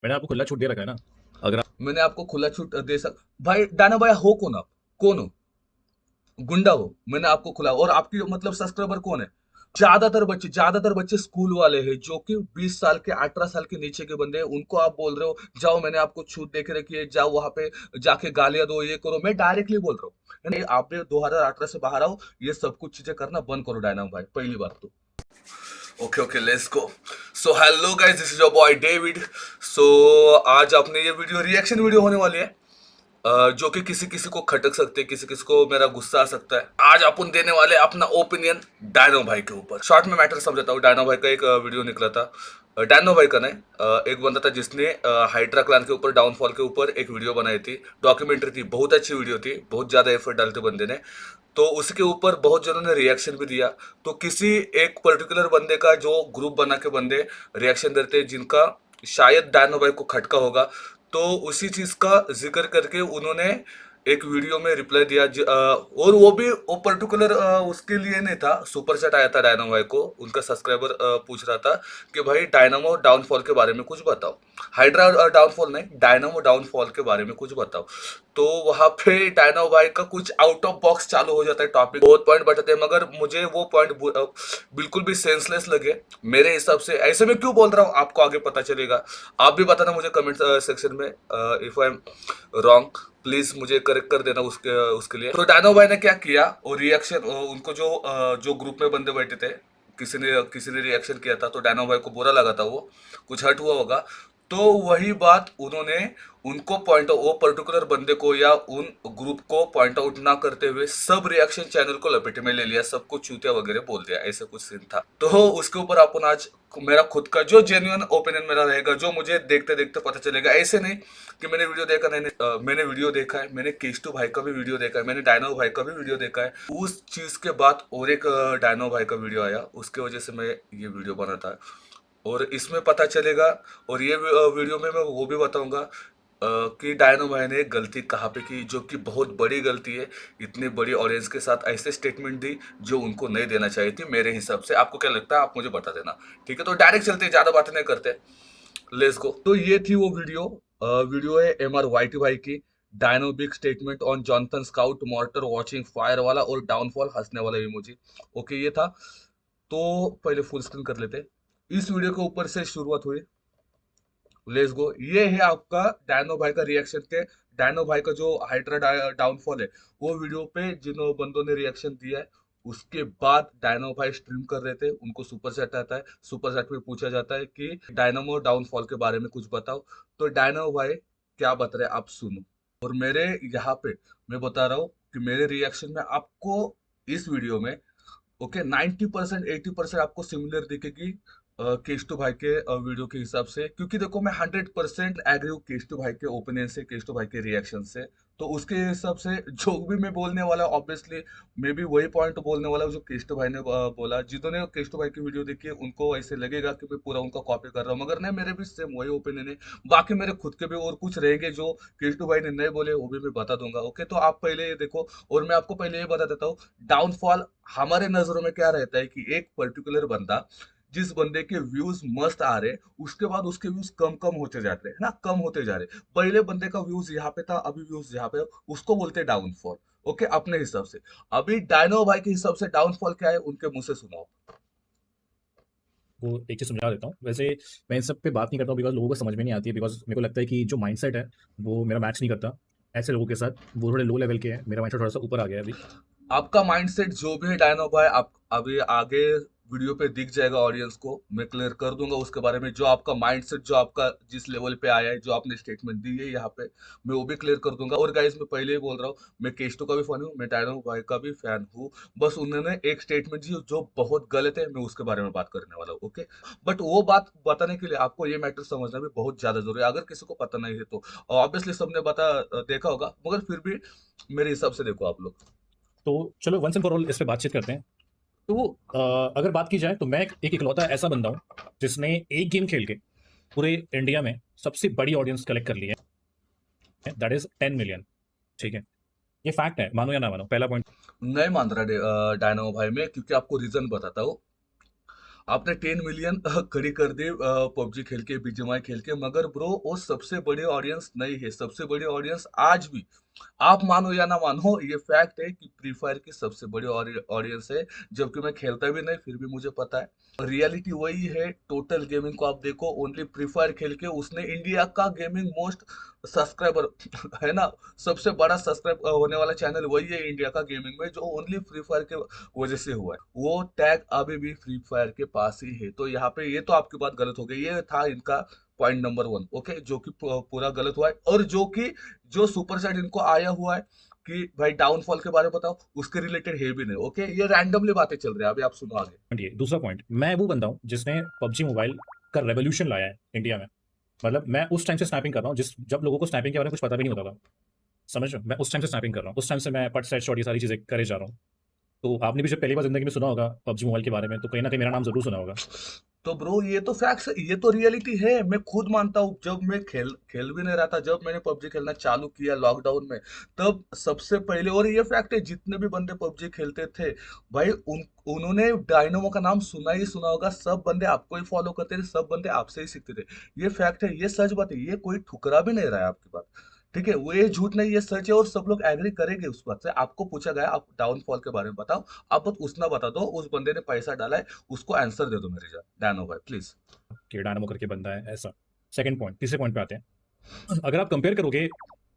मैंने आपको खुला छूट दे रखा है ना। अगर आप मैंने आपको खुला छूट दे सक भाई डायना भाई हो कौन आप? कौन हो? गुंडा हो? मैंने आपको खुला और आपकी मतलब सब्सक्राइबर कौन है? ज्यादातर बच्चे स्कूल वाले हैं जो कि 20 साल के 18 साल के नीचे के बंदे हैं। उनको आप बोल रहे हो जाओ मैंने आपको छूट दे के रखी है, जाओ वहां पे जाके गालियां दो, ये करो। मैं डायरेक्टली बोल रहा हूँ, यानी आप भी 2018 से बाहर आओ, ये सब कुछ चीजें करना बंद करो डायनामो भाई, पहली बात तो। Okay okay let's go. So hello guys, this is your boy David. So आज अपने ये वीडियो रिएक्शन वीडियो होने वाली है, जो कि किसी किसी को खटक सकते हैं, किसी किसी को मेरा गुस्सा आ सकता है। आज अपन देने वाले अपना ओपिनियन डायनो भाई के ऊपर। शॉर्ट में मैटर समझाता हूँ। डायनो भाई का एक वीडियो निकला था, डायनो भाई का नहीं, एक बंदा था जिसने हाइड्रा क्लान के ऊपर, डाउनफॉल के ऊपर एक वीडियो बनाई थी, डॉक्यूमेंट्री थी, बहुत अच्छी वीडियो थी, बहुत ज्यादा एफर्ट डालते बंदे ने। तो उसके ऊपर बहुत जनों ने रिएक्शन भी दिया। तो किसी एक पर्टिकुलर बंदे का जो ग्रुप बना के बंदे रिएक्शन देते हैं, जिनका शायद डायनो भाई को खटका होगा, तो उसी चीज का जिक्र करके उन्होंने एक वीडियो में रिप्लाई दिया, और वो भी वो पर्टिकुलर उसके लिए नहीं था। सुपर चैट आया था डायनामो भाई को, उनका सब्सक्राइबर पूछ रहा था कि भाई डायनामो डाउनफॉल के बारे में कुछ बताओ, हाइड्रा डाउनफॉल नहीं, डायनामो डाउनफॉल के बारे में कुछ बताओ। तो वहां पे डायनामो भाई का कुछ आउट ऑफ बॉक्स चालू हो जाता है टॉपिक, बहुत पॉइंट बताते हैं, मगर मुझे वो पॉइंट बिल्कुल भी सेंसलेस लगे मेरे हिसाब से। ऐसे में क्यों बोल रहा हूँ आपको आगे पता चलेगा। आप भी बताना मुझे कमेंट सेक्शन में, if I am wrong please मुझे करेक्ट कर देना उसके उसके लिए। तो डायनो भाई ने क्या किया, और रिएक्शन उनको जो ग्रुप में बंदे बैठे थे, किसी ने रिएक्शन किया था, तो डायनो भाई को बुरा लगा था, वो कुछ हर्ट हुआ होगा। तो वही बात उन्होंने उनको पॉइंट, वो पर्टिकुलर बंदे को या उन ग्रुप को पॉइंट आउट ना करते हुए सब रिएक्शन चैनल को लपेटे में ले लिया, सबको चूतिया वगैरह बोल दिया, ऐसा कुछ सीन था। तो उसके ऊपर अपन आज मेरा खुद का जो जेन्युइन ओपिनियन मेरा रहेगा, जो मुझे देखते देखते पता चलेगा। ऐसे नहीं कि मैंने वीडियो देखा नहीं, मैंने वीडियो देखा है, मैंने केस्टू भाई का भी वीडियो देखा है, मैंने डायनो भाई का भी वीडियो देखा है। उस चीज के बाद और एक डायनो भाई का वीडियो आया, उसके वजह से मैं ये वीडियो बना था। और इसमें पता चलेगा, और ये वीडियो में मैं वो भी बताऊंगा कि डायनो भाई ने एक गलती कहाँ पे की, जो कि बहुत बड़ी गलती है। इतनी बड़ी ऑडियंस के साथ ऐसे स्टेटमेंट दी जो उनको नहीं देना चाहिए थी मेरे हिसाब से। आपको क्या लगता है, आप मुझे बता देना। ठीक है, तो डायरेक्ट चलते हैं, ज्यादा बातें नहीं करते, लेट्स गो। तो ये थी वो वीडियो, वीडियो है एमआर वाइटी भाई की, Dyno big statement on Jonathan Scout Mortal watching fire वाला, और डाउनफॉल हंसने वाला इमोजी। ओके ये था। तो पहले फुल स्क्रीन कर लेते, इस वीडियो के ऊपर से शुरुआत हुई। Let's go. ये है आपका डायनो भाई का रिएक्शन के, डायनो भाई का जो हाइड्रा डाउनफॉल है, वो वीडियो पे जिन बंदों ने रिएक्शन दिया है। उसके बाद डायनो भाई स्ट्रीम कर रहे थे, उनको सुपर चैट आता है, सुपर चैट में पूछा जाता है कि डायनामो डाउनफॉल के बारे में कुछ बताओ। तो डायनो भाई क्या बता रहे हैं आप सुनो। और मेरे यहाँ पे मैं बता रहा हूँ कि मेरे रिएक्शन में आपको इस वीडियो में, ओके, 90% 80% आपको सिमिलर दिखेगी केस्टो भाई के वीडियो के हिसाब से, क्योंकि देखो मैं 100% एग्री हूँ केस्टो भाई के ओपिनियन से, केस्टो भाई के रिएक्शन से। तो उसके हिसाब से जो भी मैं बोलने वाला, ऑब्वियसली मैं भी वही पॉइंट बोलने वाला हूँ जो केस्टो भाई ने बोला। जिन्होंने केस्टो भाई की वीडियो देखी है उनको ऐसे लगेगा कि मैं पूरा उनका कॉपी कर रहा हूँ, मगर नहीं, मेरे भी सेम वही ओपिनियन है। बाकी मेरे खुद के भी और कुछ रहेंगे जो केस्टो भाई ने नहीं बोले, वो भी मैं बता दूंगा। ओके, तो आप पहले ये देखो, और मैं आपको पहले ये बता देता हूँ, डाउनफॉल हमारे नजरों में क्या रहता है कि एक पर्टिकुलर बंदा, जिस बंदे के व्यूज मस्त आ रहे, उसके बाद उसके व्यूज कम कम होते जाते हैं ना, कम होते जा रहे। पहले बंदे का व्यूज यहाँ पे था, अभी व्यूज यहाँ पे है, उसको बोलते हैं डाउनफॉल। ओके, अपने हिसाब से। अभी डायनो भाई के हिसाब से डाउनफॉल क्या है, उनके मुंह से सुनाओ। को एक चीज़ समझा देता हूँ। वैसे मैं इन सब पे बात नहीं करता हूँ बिकॉज़ लोगों को समझ में नहीं आती है, बिकॉज़ मेरे को लगता है कि जो माइंडसेट है, वो मेरा मैच नहीं करता ऐसे लोगों के साथ। वो थोड़े लो लेवल के हैं, मेरा माइंडसेट थोड़ा-सा ऊपर आ गया है अभी। आपका माइंडसेट जो भी है डायनो भाई, आप अभी आगे वीडियो पे दिख जाएगा ऑडियंस को, मैं क्लियर कर दूंगा उसके बारे में। जो आपका माइंडसेट, जो आपका जिस लेवल पे आया है, जो आपने स्टेटमेंट दी है यहाँ पे, मैं वो भी क्लियर कर दूंगा। और गाइस मैं पहले ही बोल रहा हूँ, मैं केस्टो का भी फैन हूँ, मैं डायनो भाई का भी फैन हूँ। बस उन्होंने एक स्टेटमेंट दी जो बहुत गलत है, मैं उसके बारे में बात करने वाला हूँ। ओके, बट वो बात बताने के लिए आपको ये मैटर समझना भी बहुत ज्यादा जरूरी है, अगर किसी को पता नहीं है तो। ऑब्वियसली सबने देखा होगा, मगर फिर भी मेरे हिसाब से देखो आप लोग। तो चलो वन्स एंड फॉर ऑल इस पे बातचीत करते हैं। तो अगर बात की जाए तो मैं एक इकलौता ऐसा बंदा हूँ जिसने एक गेम खेल के पूरे इंडिया में सबसे बड़ी ऑडियंस कलेक्ट कर ली है, दैट इज़ 10 मिलियन। ठीक है? ये फैक्ट है, मानो या ना मानो, पहला पॉइंट। नहीं मान रहा डायनामो भाई में, क्योंकि आपको रीजन बताता हूँ। आपने 10 मिलियन खड़ी कर दी पबजी खेल के, बीजीएमआई खेल के, मगर ब्रो वो सबसे बड़ी ऑडियंस नहीं है। सबसे बड़ी ऑडियंस आज भी, आप मानो या ना मानो, ये फैक्ट है कि फ्री फायर की सबसे बड़ी ऑडियंस है। जबकि मैं खेलता भी नहीं, फिर भी मुझे पता है। रियलिटी वही है। टोटल गेमिंग को आप देखो, ओनली फ्री फायर खेल के उसने इंडिया का गेमिंग मोस्ट सब्सक्राइबर है ना, सबसे बड़ा सब्सक्राइब होने वाला चैनल वही है इंडिया का गेमिंग में, जो ओनली फ्री फायर के वजह से हुआ है। वो टैग अभी भी फ्री फायर के पास ही है। तो यहाँ पे ये तो आपकी बात गलत हो गई। ये था इनका पॉइंट नंबर 1, ओके, जो कि पूरा गलत हुआ है। और जो सुपर चैट इनको आया हुआ है कि भाई डाउनफॉल के बारे में बताओ, उसके रिलेटेड है भी नहीं, ओके। ये रैंडमली बातें चल रही है, अभी आप सुनो आगे। पॉइंट ये दूसरा पॉइंट, मैं वो बंदा हूँ जिसने पबजी मोबाइल का रेवोल्यूशन लाया है इंडिया में। मतलब मैं उस टाइम से स्नैपिंग कर रहा हूँ जिस जब लोगों को स्नैपिंग के बारे में कुछ पता भी नहीं होता था। समझ रहे हो? मैं उस टाइम से स्नैपिंग कर रहा हूँ, उस टाइम से मैं पट सेट शॉट ये सारी चीजें करे जा रहा हूँ। तो आपने भी जब पहली बार जिंदगी में सुना होगा पबजी मोबाइल के बारे में, तो कहीं ना कहीं मेरा नाम जरूर सुना होगा। तो ब्रो ये तो फैक्ट्स, ये तो रियलिटी है। मैं खुद मानता हूँ, जब मैं खेल खेल भी नहीं रहा था, जब मैंने पबजी खेलना चालू किया लॉकडाउन में, तब सबसे पहले, और ये फैक्ट है, जितने भी बंदे पबजी खेलते थे भाई, उन्होंने डायनामो का नाम सुना ही सुना होगा। सब बंदे आपको ही फॉलो करते थे, सब बंदे आपसे ही सीखते थे। ये फैक्ट है, ये सच बात है, ये कोई ठुकरा भी नहीं रहा है आपकी बात। ठीक है, वो ये झूठ नहीं, ये सच है, और सब लोग एग्री करेंगे उस बात से। आपको पूछा गया, आप डाउनफॉल के बारे में बताओ, आप बस उतना बता दो, उस बंदे ने पैसा डाला है, उसको आंसर दे दो मेरे जान, डैनो भाई प्लीज। कि डायनामो करके बंदा है ऐसा। सेकंड पॉइंट, तीसरे पॉइंट पे आते हैं। अगर आप कंपेयर करोगे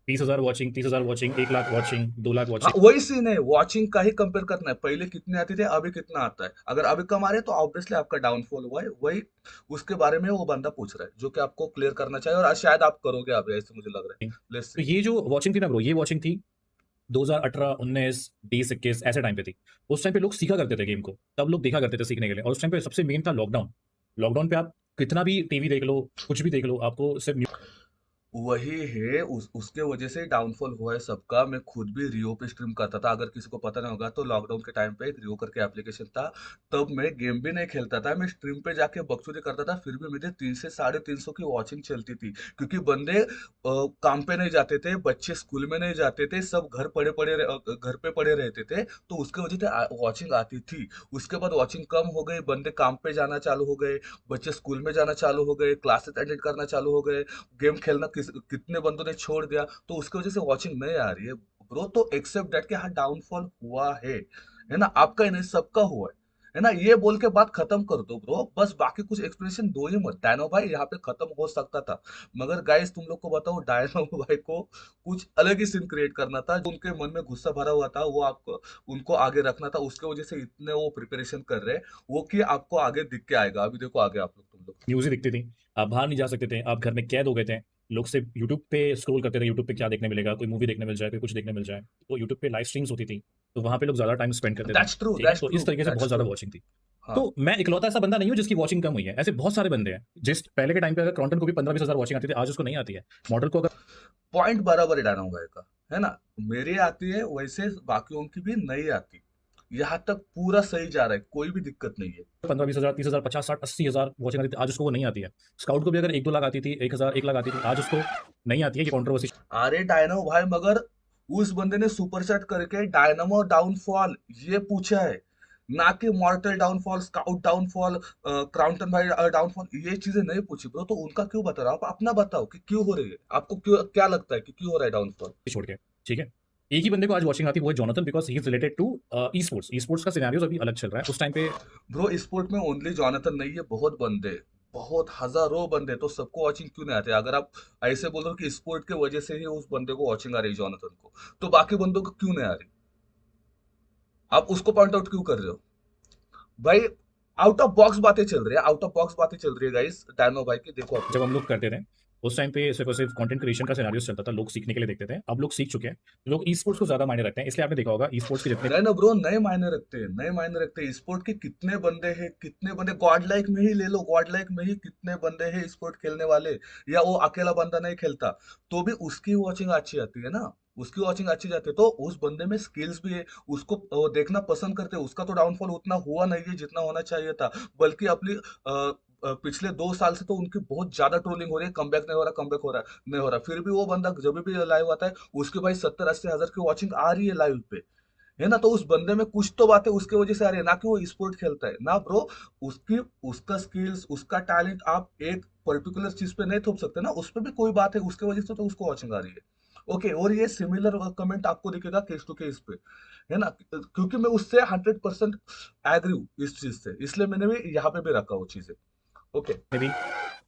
30,000 watching, 30,000 watching, 1 lakh watching, 2 lakh हाँ, वॉचिंग। वही सीन है, वॉचिंग का ही कंपेयर करना है। पहले कितने आते थे, अभी कितना आता है। अगर अभी कम आ रहे हैं, तो ऑब्वियसली आपका डाउनफॉल हुआ है। वही उसके बारे में वो बंदा पूछ रहा है, जो कि आपको क्लियर करना चाहिए, और शायद आप करोगे अभी, ऐसे मुझे लग रहा है। लेट्स तो सी। ये जो वॉचिंग थी ना ब्रो, ये वॉचिंग थी 2018, 19, 20, 21 ऐसे टाइम पे थी। उस टाइम पे लोग सीखा करते थे गेम को, तब लोग देखा करते थे सीखने के लिए। और उस टाइम पे सबसे मेन था लॉकडाउन। लॉकडाउन पे आप कितना भी टीवी देख लो, कुछ भी देख लो, आपको सिर्फ वही है, उसके वजह से डाउनफॉल हुआ है सबका। मैं खुद भी रियो पे स्ट्रीम करता था, अगर किसी को पता नहीं होगा तो। लॉकडाउन के टाइम पे एक रियो करके एप्लीकेशन था, तब मैं गेम भी नहीं खेलता था, मैं स्ट्रीम पे जाके बकचोदी करता था। फिर भी मेरे 300 से 350 की वॉचिंग चलती थी, क्योंकि बंदे काम पे नहीं जाते थे, बच्चे स्कूल में नहीं जाते थे, सब घर पे पड़े रहते थे, तो उसके वजह से वॉचिंग आती थी। उसके बाद वॉचिंग कम हो गई, बंदे काम पे जाना चालू हो गए, बच्चे स्कूल में जाना चालू हो गए, क्लासेस अटेंड करना चालू हो गए, गेम खेलना कितने बंदों ने छोड़ दिया, तो उसकी वजह से वॉचिंग नहीं आ रही है ब्रो। तो एक्सेप्ट दैट कि हाँ डाउनफॉल हुआ है ना, आपका ही नहीं, सबका हुआ है ना। ये बोल के बात खत्म कर दो ब्रो, बस बाकी कुछ एक्सप्लेनेशन दो ही मत। डायनो भाई यहाँ पे खत्म हो सकता था, मगर गाइस तुम लोग को बताओ, डायनो भाई को कुछ अलग ही सीन क्रिएट करना था। जो उनके मन में गुस्सा भरा हुआ था, वो आपको, उनको आगे रखना था। उसके वजह से इतने वो प्रिपरेशन कर रहे हैं, वो कि आपको आगे दिख के आएगा। अभी देखो आगे आप लोग, तुम लोग। न्यूज़ ही दिखती थी। आप बाहर नहीं जा सकते थे, आप घर में कैद हो गए थे। लोग सिर्फ यूट्यूब पे स्क्रॉल करते थे, यूट्यूब पे क्या देखने मिलेगा, कोई मूवी देखने मिल जाए, कोई कुछ देखने मिल जाए। तो यूट्यूब पे लाइव स्ट्रीम्स होती थी, तो वहाँ पे लोग ज़्यादा टाइम स्पेंड करते थे। दैट्स ट्रू, ठीक है, दैट्स तो ट्रू, इस तरीके से बहुत दैट्स ज़्यादा ट्रू। वॉचिंग थी। हाँ। तो मैं इकलौता ऐसा बंदा नहीं हूँ जिसकी वॉचिंग कम हुई है, ऐसे बहुत सारे बंदे हैं। जिस पहले के टाइम पे अगर क्रॉन्टन को भी 15-20 हज़ार वॉचिंग आती थी, आज उसको नहीं आती है। मॉडल को अगर पॉइंट बराबर है डायनामो भाई का, है ना। मेरी आती है, वैसे बाकियों की भी नहीं आती। यहाँ तक पूरा सही जा रहा है, कोई भी दिक्कत नहीं है। 15-20 हज़ार, 30,000, 50, 60, 80 हज़ार वॉचिंग आती थी, आज उसको वो नहीं आती है। स्काउट को भी अगर 1-2 लाख आती थी, 1,000, 1 लाख आती थी, आज उसको नहीं आती है। ये कंट्रोवर्सी अरे डायनामो भाई, मगर उस बंदे ने सुपर चैट करके डायनामो डाउनफॉल ये पूछा है, ना कि मॉर्टल डाउनफॉल, स्काउट डाउनफॉल, क्राउंटन भाई डाउनफॉल, ये चीजें नहीं पूछी ब्रो। तो उनका क्यों बता रहा हो, आप अपना बताओ कि क्यों हो रही है, आपको क्यों, क्या लगता है कि क्यों हो रहा है डाउनफॉल। छोड़ के, ठीक है। एक ही बंदे को आज वॉचिंग आती है, वो है Jonathan, because he is related to e sports. E sports का सिनेरियोस अभी अलग चल रहा है। उस टाइम पे ब्रो स्पोर्ट में ओनली जॉनथन नहीं है, बहुत बंदे, बहुत हजारों बंदे, तो सबको वॉचिंग क्यों नहीं आते। अगर आप ऐसे बोल रहे हो कि स्पोर्ट के वजह से ही उस बंदे को वॉचिंग आ रही है, जॉनथन को, तो बाकी बंदों को क्यों नहीं आ रही, आप उसको पॉइंट आउट क्यों कर रहे हो भाई। आउट ऑफ बॉक्स बातें चल रही है, आउट ऑफ बॉक्स बातें चल रही है गाइस, डायनो भाई की देखो आप जब लोग। हम लोग करते थे, उस टाइम पे सिर्फ और सिर्फ कंटेंट क्रिएशन का सिनेरियोस चलता था, लोग सीखने के लिए देखते थे। अब लोग सीख चुके हैं, लोग ई स्पोर्ट्स को ज्यादा मायने रखते हैं। इसलिए आपने देखा होगा ई स्पोर्ट्स के जितने नहीं ना ब्रो, नए मायने रखते हैं, नए मायने रखते हैं। स्पोर्ट के कितने बंदे हैं, कितने बंदे गॉड लाइक में ही ले लो, गॉड लाइक में ही कितने बंदे हैं स्पोर्ट खेलने वाले, या वो अकेला बंदा नहीं खेलता, तो भी उसकी वॉचिंग अच्छी आती है ना, उसकी वॉचिंग अच्छी जाती है। तो उस बंदे में स्किल्स भी है, उसको वो देखना पसंद करते हैं। उसका तो डाउनफॉल उतना हुआ नहीं है जितना होना चाहिए था, बल्कि अपनी पिछले 2 साल से तो उनकी बहुत ज्यादा ट्रोलिंग हो रही है, कमबैक नहीं हो रहा, कमबैक हो रहा नहीं हो रहा। फिर भी वो बंदा जब भी लाइव आता है, उसके भाई 70-80 हजार की वॉचिंग आ रही है लाइव पे, है ना। तो उस बंदे में कुछ तो बात है, उसके वजह से आ रही है, ना कि वो स्पोर्ट खेलता है ना ब्रो। उसकी उसका स्किल्स, उसका टैलेंट आप एक पर्टिकुलर चीज पे नहीं थोप सकते ना, उस पे भी कोई बात है, उसके वजह से तो उसको वॉचिंग आ रही है। ओके, और ये सिमिलर कमेंट आपको दिखेगा केस टू केस पे, है ना, क्योंकि मैं उससे 100% एग्री हूँ इस चीज से, इसलिए मैंने भी यहाँ पे भी रखा वो चीजें। ओके। में भी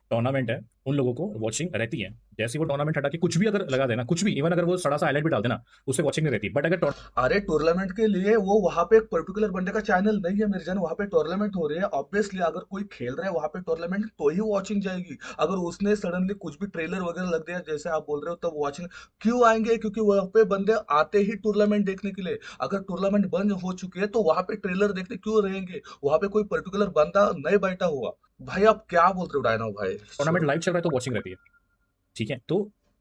टूर्नामेंट है, उन लोगों को वॉचिंग रहती है। जैसे वो टूर्नामेंट हटा के कुछ भी अगर लगा देना, कुछ भी, इवन अगर वो सड़ा सा हाईलाइट भी डाल देना, उससे वॉचिंग नहीं रहती। बट अगर अरे टूर्नामेंट के लिए वो वहां पे एक पर्टिकुलर बंदे का चैनल नहीं है मेरे जान, वहां पे टूर्नामेंट हो रही है, ऑब्वियसली अगर कोई खेल रहा है वहां पे टूर्नामेंट तो ही वॉचिंग जाएगी। अगर उसने सडनली कुछ भी ट्रेलर वगैरह लग दिया जैसे आप बोल रहे हो, तब वॉचिंग क्यों आएंगे? क्योंकि वहां पे बंदे आते ही टूर्नामेंट देखने के लिए। अगर टूर्नामेंट बंद हो चुकी है तो वहां पे ट्रेलर देखने क्यों रहेंगे? वहां पे कोई पर्टिकुलर बंदा नहीं बैठा हुआ। भाई आप क्या बोल रहे हो डायनो भाई, टूर्नामेंट छोड़ो। लाइव चल रहा है तो वॉचिंग रहती है, ठीक है। तो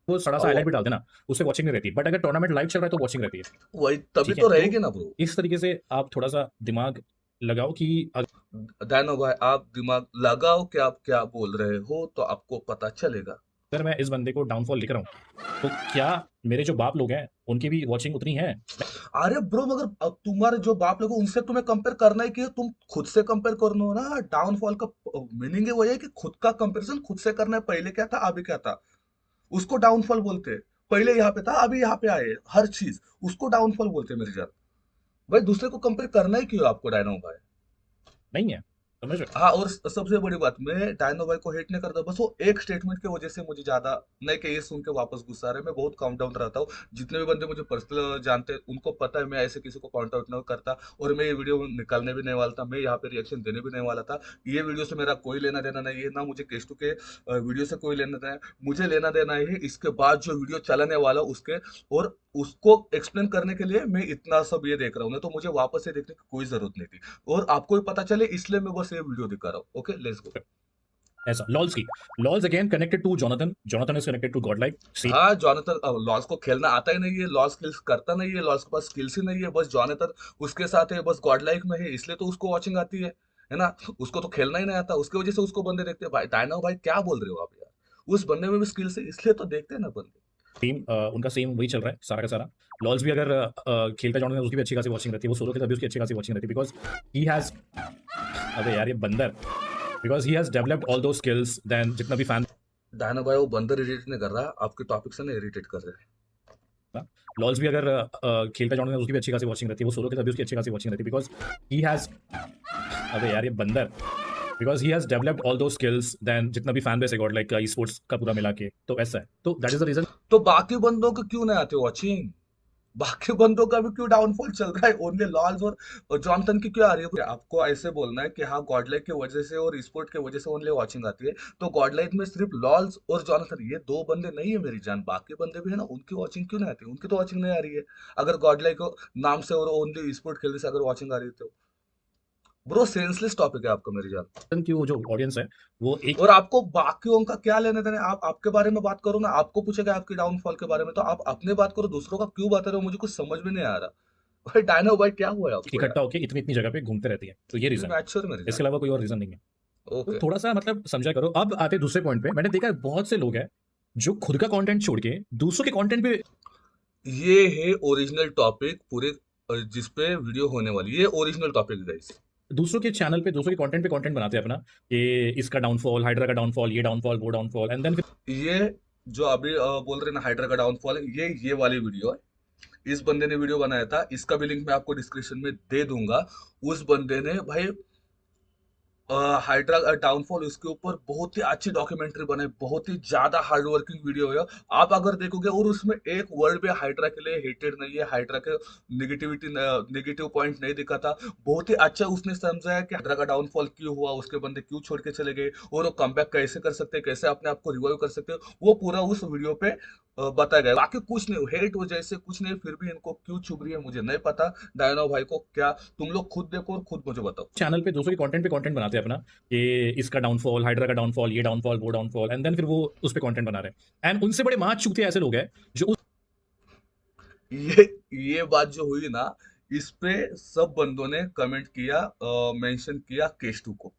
वो सड़ा सा अब हाईलाइट भी डाल देना, उससे वॉचिंग नहीं रहती। बट अगर टूर्नामेंट लाइव चल रहा है तो वॉचिंग रहती है, वही तभी ठीक है। तो तो रहेगी ना ब्रो। इस तरीके से आप थोड़ा सा दिमाग लगाओ कि डायनो भाई आप दिमाग लगाओ कि आप क्या बोल रहे हो तो आपको पता चलेगा। अगर मैं इस बंदे को डाउनफॉल लिख रहा हूँ, तो क्या मेरे जो बाप लोग हैं उनकी भी वॉचिंग उतनी है? अरे ब्रो, मगर अब तुम्हारे जो बाप लोग हैं, उनसे तुम्हें कंपेयर करना ही कि तुम खुद से कंपेयर करना हो ना। डाउनफॉल का मीनिंग है वही है कि खुद का कंपैरिजन खुद से करना है। पहले क्या था अभी क्या था, उसको डाउनफॉल बोलते हैं। पहले यहाँ पे था अभी यहाँ पे आए, हर चीज उसको डाउनफॉल बोलते हैं मेरे जान। भाई दूसरे को कंपेयर करना ही क्यों आपको डायनो भाई? नहीं है, समझ रहे हाँ, और सबसे बड़ी बात, मैं डायनो भाई को हेट नहीं करता, बस वो एक स्टेटमेंट की वजह से मुझे ज्यादा नहीं कि ये सुन के वापस गुस्सा आ रहा है। मैं बहुत काउंट डाउन रहता हूँ। जितने भी बंदे मुझे पर्सनल जानते हैं उनको पता है मैं ऐसे किसी को काउंट आउट नहीं करता, और मैं ये वीडियो निकालने भी नहीं वाला था, मैं यहाँ पे रिएक्शन देने भी नहीं वाला था। ये वीडियो से मेरा कोई लेना देना नहीं है, ना मुझे केस टू के वीडियो से कोई लेना देना है। मुझे लेना देना है इसके बाद जो वीडियो चलाने वाला उसके, और उसको एक्सप्लेन करने के लिए मैं इतना सब ये देख रहा हूँ ना, तो मुझे वापस से देखने की कोई जरूरत नहीं थी। और आपको भी पता चले इसलिए मैं बस ये वीडियो दिखा रहा हूँ। Okay, let's go. हो? ऐसा लॉल्स की, lols again connected to Jonathan, Jonathan is connected to God like see. हाँ, जॉनथन लॉस को खेलना आता ही नहीं है, लॉस स्किल्स करता नहीं है, लॉस के पास स्किल्स ही नहीं है, बस जॉनथन उसके साथ है, बस गॉड लाइक में है, इसलिए तो उसको वॉचिंग आती है ना। उसको तो खेलना ही नहीं आता, उसकी वजह से उसको बंदे देखते हैं। भाई डायना भाई क्या बोल रहे हो आप यार? उस बंदे में भी स्किल्स है इसलिए तो देखते हैं ना बंदे। टीम उनका सेम वही चल रहा है सारा का सारा। लॉल्स भी अगर खेलता जोनाथन, उसकी भी अच्छी खासी वॉचिंग रहती है। वो सोलो खेलता भी उसकी अच्छी खासी वॉचिंग रहती है, बिकॉज ही हैज, अबे यार ये बंदर, because he has developed all दो स्किल्स। देन जितना भी फैन डायना भाई वो बंदर इरिटेट नहीं कर रहा, आपके टॉपिक से ना इरिटेट कर रहे था, लॉल्स भी अगर खेलता जोनाथन, उसकी भी अच्छी खासी वॉचिंग रहती है। वो सोलो खेलता भी उसकी अच्छी खासी वॉचिंग रहती है, बिकॉज ही हैज, अबे यार ये बंदर, because he has developed all दो स्किल्स। देन जितना भी फैन बेस है गॉड लाइक का, ई स्पोर्ट्स का पूरा मिला के, तो ऐसा है। तो दैट इज द रीजन। हैं। तो बाकी बंदों को क्यों नहीं आते वॉचिंग? बाकी बंदों का भी क्यों डाउनफॉल चल रहा है? ओनली लॉल्स और जॉनथन की क्यों आ रही है? आपको ऐसे बोलना है कि हाँ गॉडलाइक की वजह से और स्पोर्ट की वजह से ओनली वॉचिंग आती है, तो गॉडलाइक में सिर्फ लॉल्स और जॉनथन ये दो बंदे नहीं है मेरी जान, बाकी बंदे भी है ना, उनकी वॉचिंग क्यों नहीं आती? उनकी तो वॉचिंग नहीं आ रही है। अगर गॉडलाइक नाम से और ओनली स्पोर्ट खेलने से अगर वॉचिंग आ रही है तो ब्रो सेंसलेस टॉपिक है आपका मेरी जान। की वो जो ऑडियंस है वो एक और आपको बाकियों का क्या लेने देने? आप आपके बारे में बात करो ना, आपको पूछेगा आपके डाउनफॉल के बारे में, तो आप अपने बात करो, दूसरों का क्यों बता रहे हो? मुझे कुछ समझ में नहीं आ रहा। भाई डायनो भाई क्या हुआ है आपको यार? इकट्ठा होकर इतनी इतनी जगह पे घूमते रहती है, तो ये भी रीजन है। मैच्योर मेरी इसके जान। अलावा कोई और रीजन नहीं है। तो ओके। थोड़ा सा मतलब समझा करो। अब आते दूसरे पॉइंट पे, मैंने देखा है बहुत से लोग हैं जो खुद का कंटेंट छोड़ के दूसरों के कंटेंट पे, ये है ओरिजिनल टॉपिक पूरे, जिस पे वीडियो होने वाली है। ये ओरिजिनल टॉपिक है गाइस। दूसरों के चैनल पे, दूसरों के कंटेंट पे कंटेंट बनाते हैं अपना, कि इसका डाउनफॉल, हाइड्रा का डाउनफॉल, ये डाउनफॉल, वो डाउनफॉल, एंड देन ये जो अभी बोल रहे हैं ना हाइड्रा का डाउनफॉल, ये वाली वीडियो है। इस बंदे ने वीडियो बनाया था, इसका भी लिंक मैं आपको डिस्क्रिप्शन में दे दूंगा। उस बंदे ने भाई हाइड्रा डाउनफॉल, उसके ऊपर बहुत ही अच्छी डॉक्यूमेंट्री बनाई, बहुत ही ज्यादा हार्ड वर्किंग वीडियो है। आप अगर देखोगे और उसमें एक वर्ड भी हाइड्रा के लिए हेटेड नहीं है, हाइड्रा के नेगेटिव पॉइंट नहीं दिखा था। बहुत ही अच्छा उसने समझाया कि हाइड्रा का डाउनफॉल क्यों हुआ, उसके बंदे क्यों छोड़ के चले गए, और वो कमबैक कैसे कर सकते हैं, कैसे अपने आप को रिवाइव कर सकते हैं, वो पूरा उस वीडियो पे बताया गया। बाकी कुछ नहीं, हेट वजह से कुछ नहीं, फिर भी इनको क्यों चुभ रही है मुझे नहीं पता। डायनो भाई को क्या, तुम लोग खुद देखो और खुद मुझे बताओ। चैनल पे दूसरों के कंटेंट पे कंटेंट बनाते हैं अपना, कि इसका डाउनफॉल, हाइड्रा का डाउनफॉल, ये डाउनफॉल, वो डाउनफॉल, एंड देन फिर वो उस पे कंटेंट बना रहे हैं। एंड उनसे बड़े महा चूतिया ऐसे लोग हैं जो उस ये बात जो हुई ना, इस पे सब बंदों ने कमेंट किया, मेंशन किया केस टू को।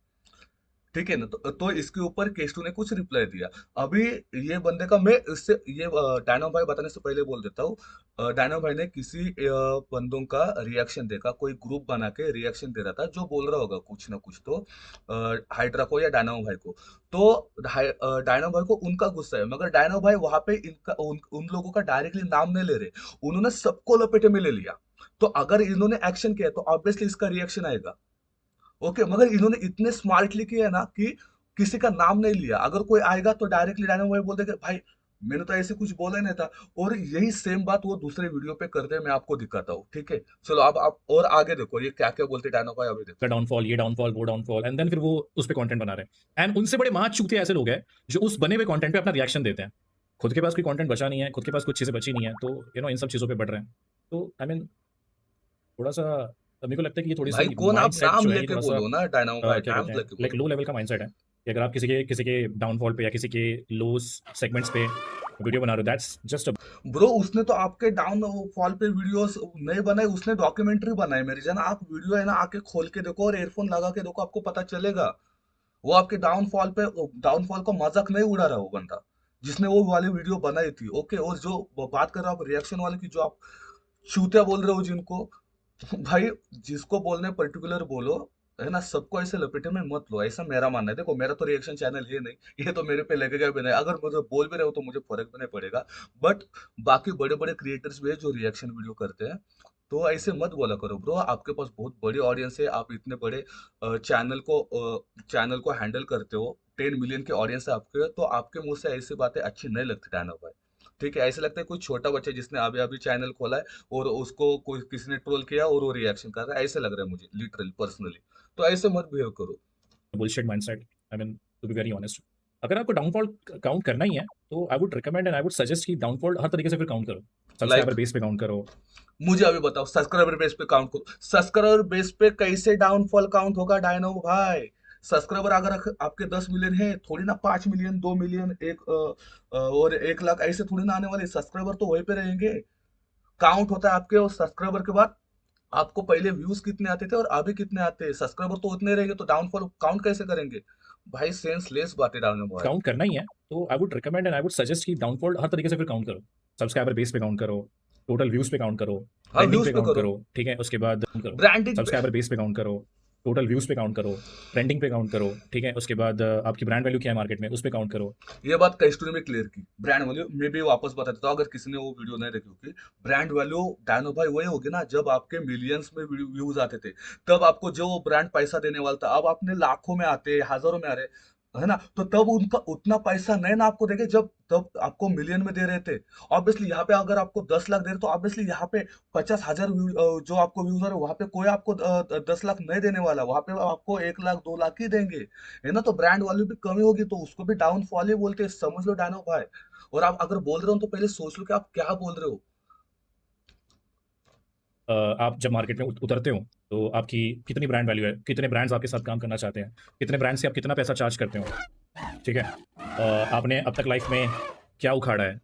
ठीक है ना, तो इसके ऊपर केस्टू ने कुछ रिप्लाई दिया। अभी ये बंदे का मैं इससे ये डायनो भाई बताने से पहले बोल देता हूँ। डायनो भाई ने किसी बंदों का रिएक्शन देखा, कोई ग्रुप बना के रिएक्शन दे रहा था, जो बोल रहा होगा कुछ ना कुछ तो हाइड्रा को या डायनो भाई को। तो डायनो भाई को उनका गुस्सा है, मगर डायनो भाई वहां पे उन लोगों का डायरेक्टली नाम नहीं ले रहे, उन्होंने सबको लपेटे में ले लिया। तो अगर इन्होंने एक्शन किया तो ऑब्वियसली इसका रिएक्शन आएगा। ओके, मगर इन्होंने इतने स्मार्टली किया है ना कि किसी का नाम नहीं लिया। अगर कोई आएगा तो डायरेक्टली डायनो भाई बोल देगा भाई मैंने तो ऐसे कुछ बोला ही नहीं था। और यही सेम बात वो दूसरे वीडियो पे करते हैं, मैं आपको दिखाता हूँ। ठीक है, चलो अब आप और आगे देखो ये क्या क्या बोलते हैं डायनो भाई, अभी देखो। का डाउनफॉल, ये डाउनफॉल, वो डाउनफॉल, एंड देन फिर वो उस पे कंटेंट बना रहे हैं। एंड उनसे बड़े महा चूतिया ऐसे लोग हैं जो उस बने हुए कंटेंट पे अपना रिएक्शन देते हैं। खुद के पास कोई कंटेंट बचा नहीं है, खुद के पास कुछ चीज़ें बची नहीं है, तो इन सब चीज़ों पे बढ़ रहे हैं। तो आई मीन थोड़ा-सा मेरे को लगता है कि ये भाई थोड़ी-सी कौन, आप माइंडसेट नाम जो है ये लेके थोड़ा-सा बोलो ना, डायनो भाई क्या नाम कहते हैं, लेके लाइक बोलो। लो लेवल का माइंडसेट है कि अगर आप किसी के डाउनफॉल पे या किसी के लोस सेगमेंट्स पे वीडियो बना रहे हो, दैट्स जस्ट अ ब्रो उसने तो आपके डाउन फॉल पे वीडियोस नहीं बनाए, उसने डॉक्यूमेंट्री बनाई मेरी जान। आप वीडियो है ना आके खोल के देखो और एयरफोन लगा के देखो, आपको पता चलेगा। वो आपके डाउनफॉल का मजाक नहीं उड़ा रहा वो बंदा, जिसने वो वाली वीडियो बनाई थी। ओके, और जो बात कर रहे हो आप रिएक्शन वाले की, जो आप चूतिया बोल रहे हो जिनको, भाई जिसको बोलने पर्टिकुलर बोलो, है ना, सबको ऐसे लपेटे में मत लो, ऐसा मेरा मानना है। देखो मेरा तो रिएक्शन चैनल है नहीं, ये तो मेरे पे लगेगा भी नहीं। अगर मुझे बोल भी रहे हो तो मुझे फर्क भी नहीं पड़ेगा। बट बाकी बड़े बड़े क्रिएटर्स भी है जो रिएक्शन वीडियो करते हैं, तो ऐसे मत बोला करो ब्रो। आपके पास बहुत बड़ी ऑडियंस है, आप इतने बड़े चैनल को हैंडल करते हो, 10 मिलियन की ऑडियंस है आपके, तो आपके मुंह से ऐसी बातें अच्छी नहीं लगती डायना भाई। ठीक है, ऐसे लगता है कोई छोटा बच्चा जिसने अभी अभी चैनल खोला है और उसको कोई किसी ने ट्रोल किया और वो रिएक्शन कर रहा है, ऐसे लग रहा है मुझे लिटरली पर्सनली। तो ऐसे मत बिहेव करो। Bullshit mindset. I mean to be very honest, अगर आपको डाउनफॉल काउंट करना ही है तो I would recommend and I would suggest कि डाउनफॉल हर तरीके से फिर काउंट करो। लाइक सब्सक्राइबर बेस पे काउंट करो। मुझे अभी बताओ, सब्सक्राइबर बेस पे काउंट करो। सब्सक्राइबर बेस पे कैसे डाउनफॉल काउंट होगा डायनो भाई? सब्सक्राइबर अगर आपके 10 मिलियन है, थोड़ी ना 5 मिलियन, 2 मिलियन, और 1 लाख ऐसे थोड़ी ना आने वाले। सब्सक्राइबर तो वहीं पे रहेंगे। काउंट होता है आपके और सब्सक्राइबर के बाद आपको पहले व्यूज कितने आते थे और अभी कितने आते हैं। सब्सक्राइबर तो उतने रहेंगे, तो डाउनफॉल काउंट कैसे करेंगे? भाई सेंसलेस बातें डालने भाई। काउंट करना ही है तो I would recommend and I would suggest कि डाउनफॉल हर तरीके से फिर काउंट करो। सब्सक्राइबर बेस पे काउंट करो, टोटल व्यूज पे काउंट करो, हाँ, ट्रेंडिंग व्यूज पे पे काउंट करो, करो, ठीक है, उसके बाद करो। ब्रांडिंग पे। सब्सक्राइबर बेस पे काउंट करो, टोटल व्यूज पे काउंट करो, ट्रेंडिंग पे काउंट करो, ठीक है, उसके बाद आपकी ब्रांड वैल्यू क्या है मार्केट में उस पे काउंट करो। ये बात कस्टूरी में क्लियर की। ब्रांड वैल्यू में भी वापस बता देता हूँ, अगर किसी ने वो वीडियो नहीं देखी होगी। ब्रांड वैल्यू डायनो भाई वही होगी ना, जब आपके मिलियंस में व्यूज आते थे, तब आपको जो ब्रांड पैसा देने वाला था। अब आपने लाखों में आते, हजारों में आ रहे, है ना, तो तब उनका उतना पैसा नहीं ना आपको देंगे, जब तब आपको मिलियन में दे रहे थे। ऑब्वियसली यहाँ पे अगर आपको 10 लाख दे रहे, तो ऑब्वियसली यहाँ पे 50,000 जो आपको व्यूज आ रहे, वहां पे कोई आपको 10 लाख नहीं देने वाला, वहां पे आपको 1 लाख 2 लाख ही देंगे, है ना। तो ब्रांड वैल्यू भी कमी होगी, तो उसको भी डाउनफॉल ही बोलते हैं, समझ लो डायनो भाई। और आप अगर बोल रहे हो तो पहले सोच लो कि आप क्या बोल रहे हो। आप जब मार्केट में उतरते हो तो आपकी कितनी ब्रांड वैल्यू है, कितने ब्रांड्स आपके साथ काम करना चाहते हैं, कितने ब्रांड से आप कितना पैसा चार्ज करते हो, ठीक है। आपने अब तक लाइफ में क्या उखाड़ा है,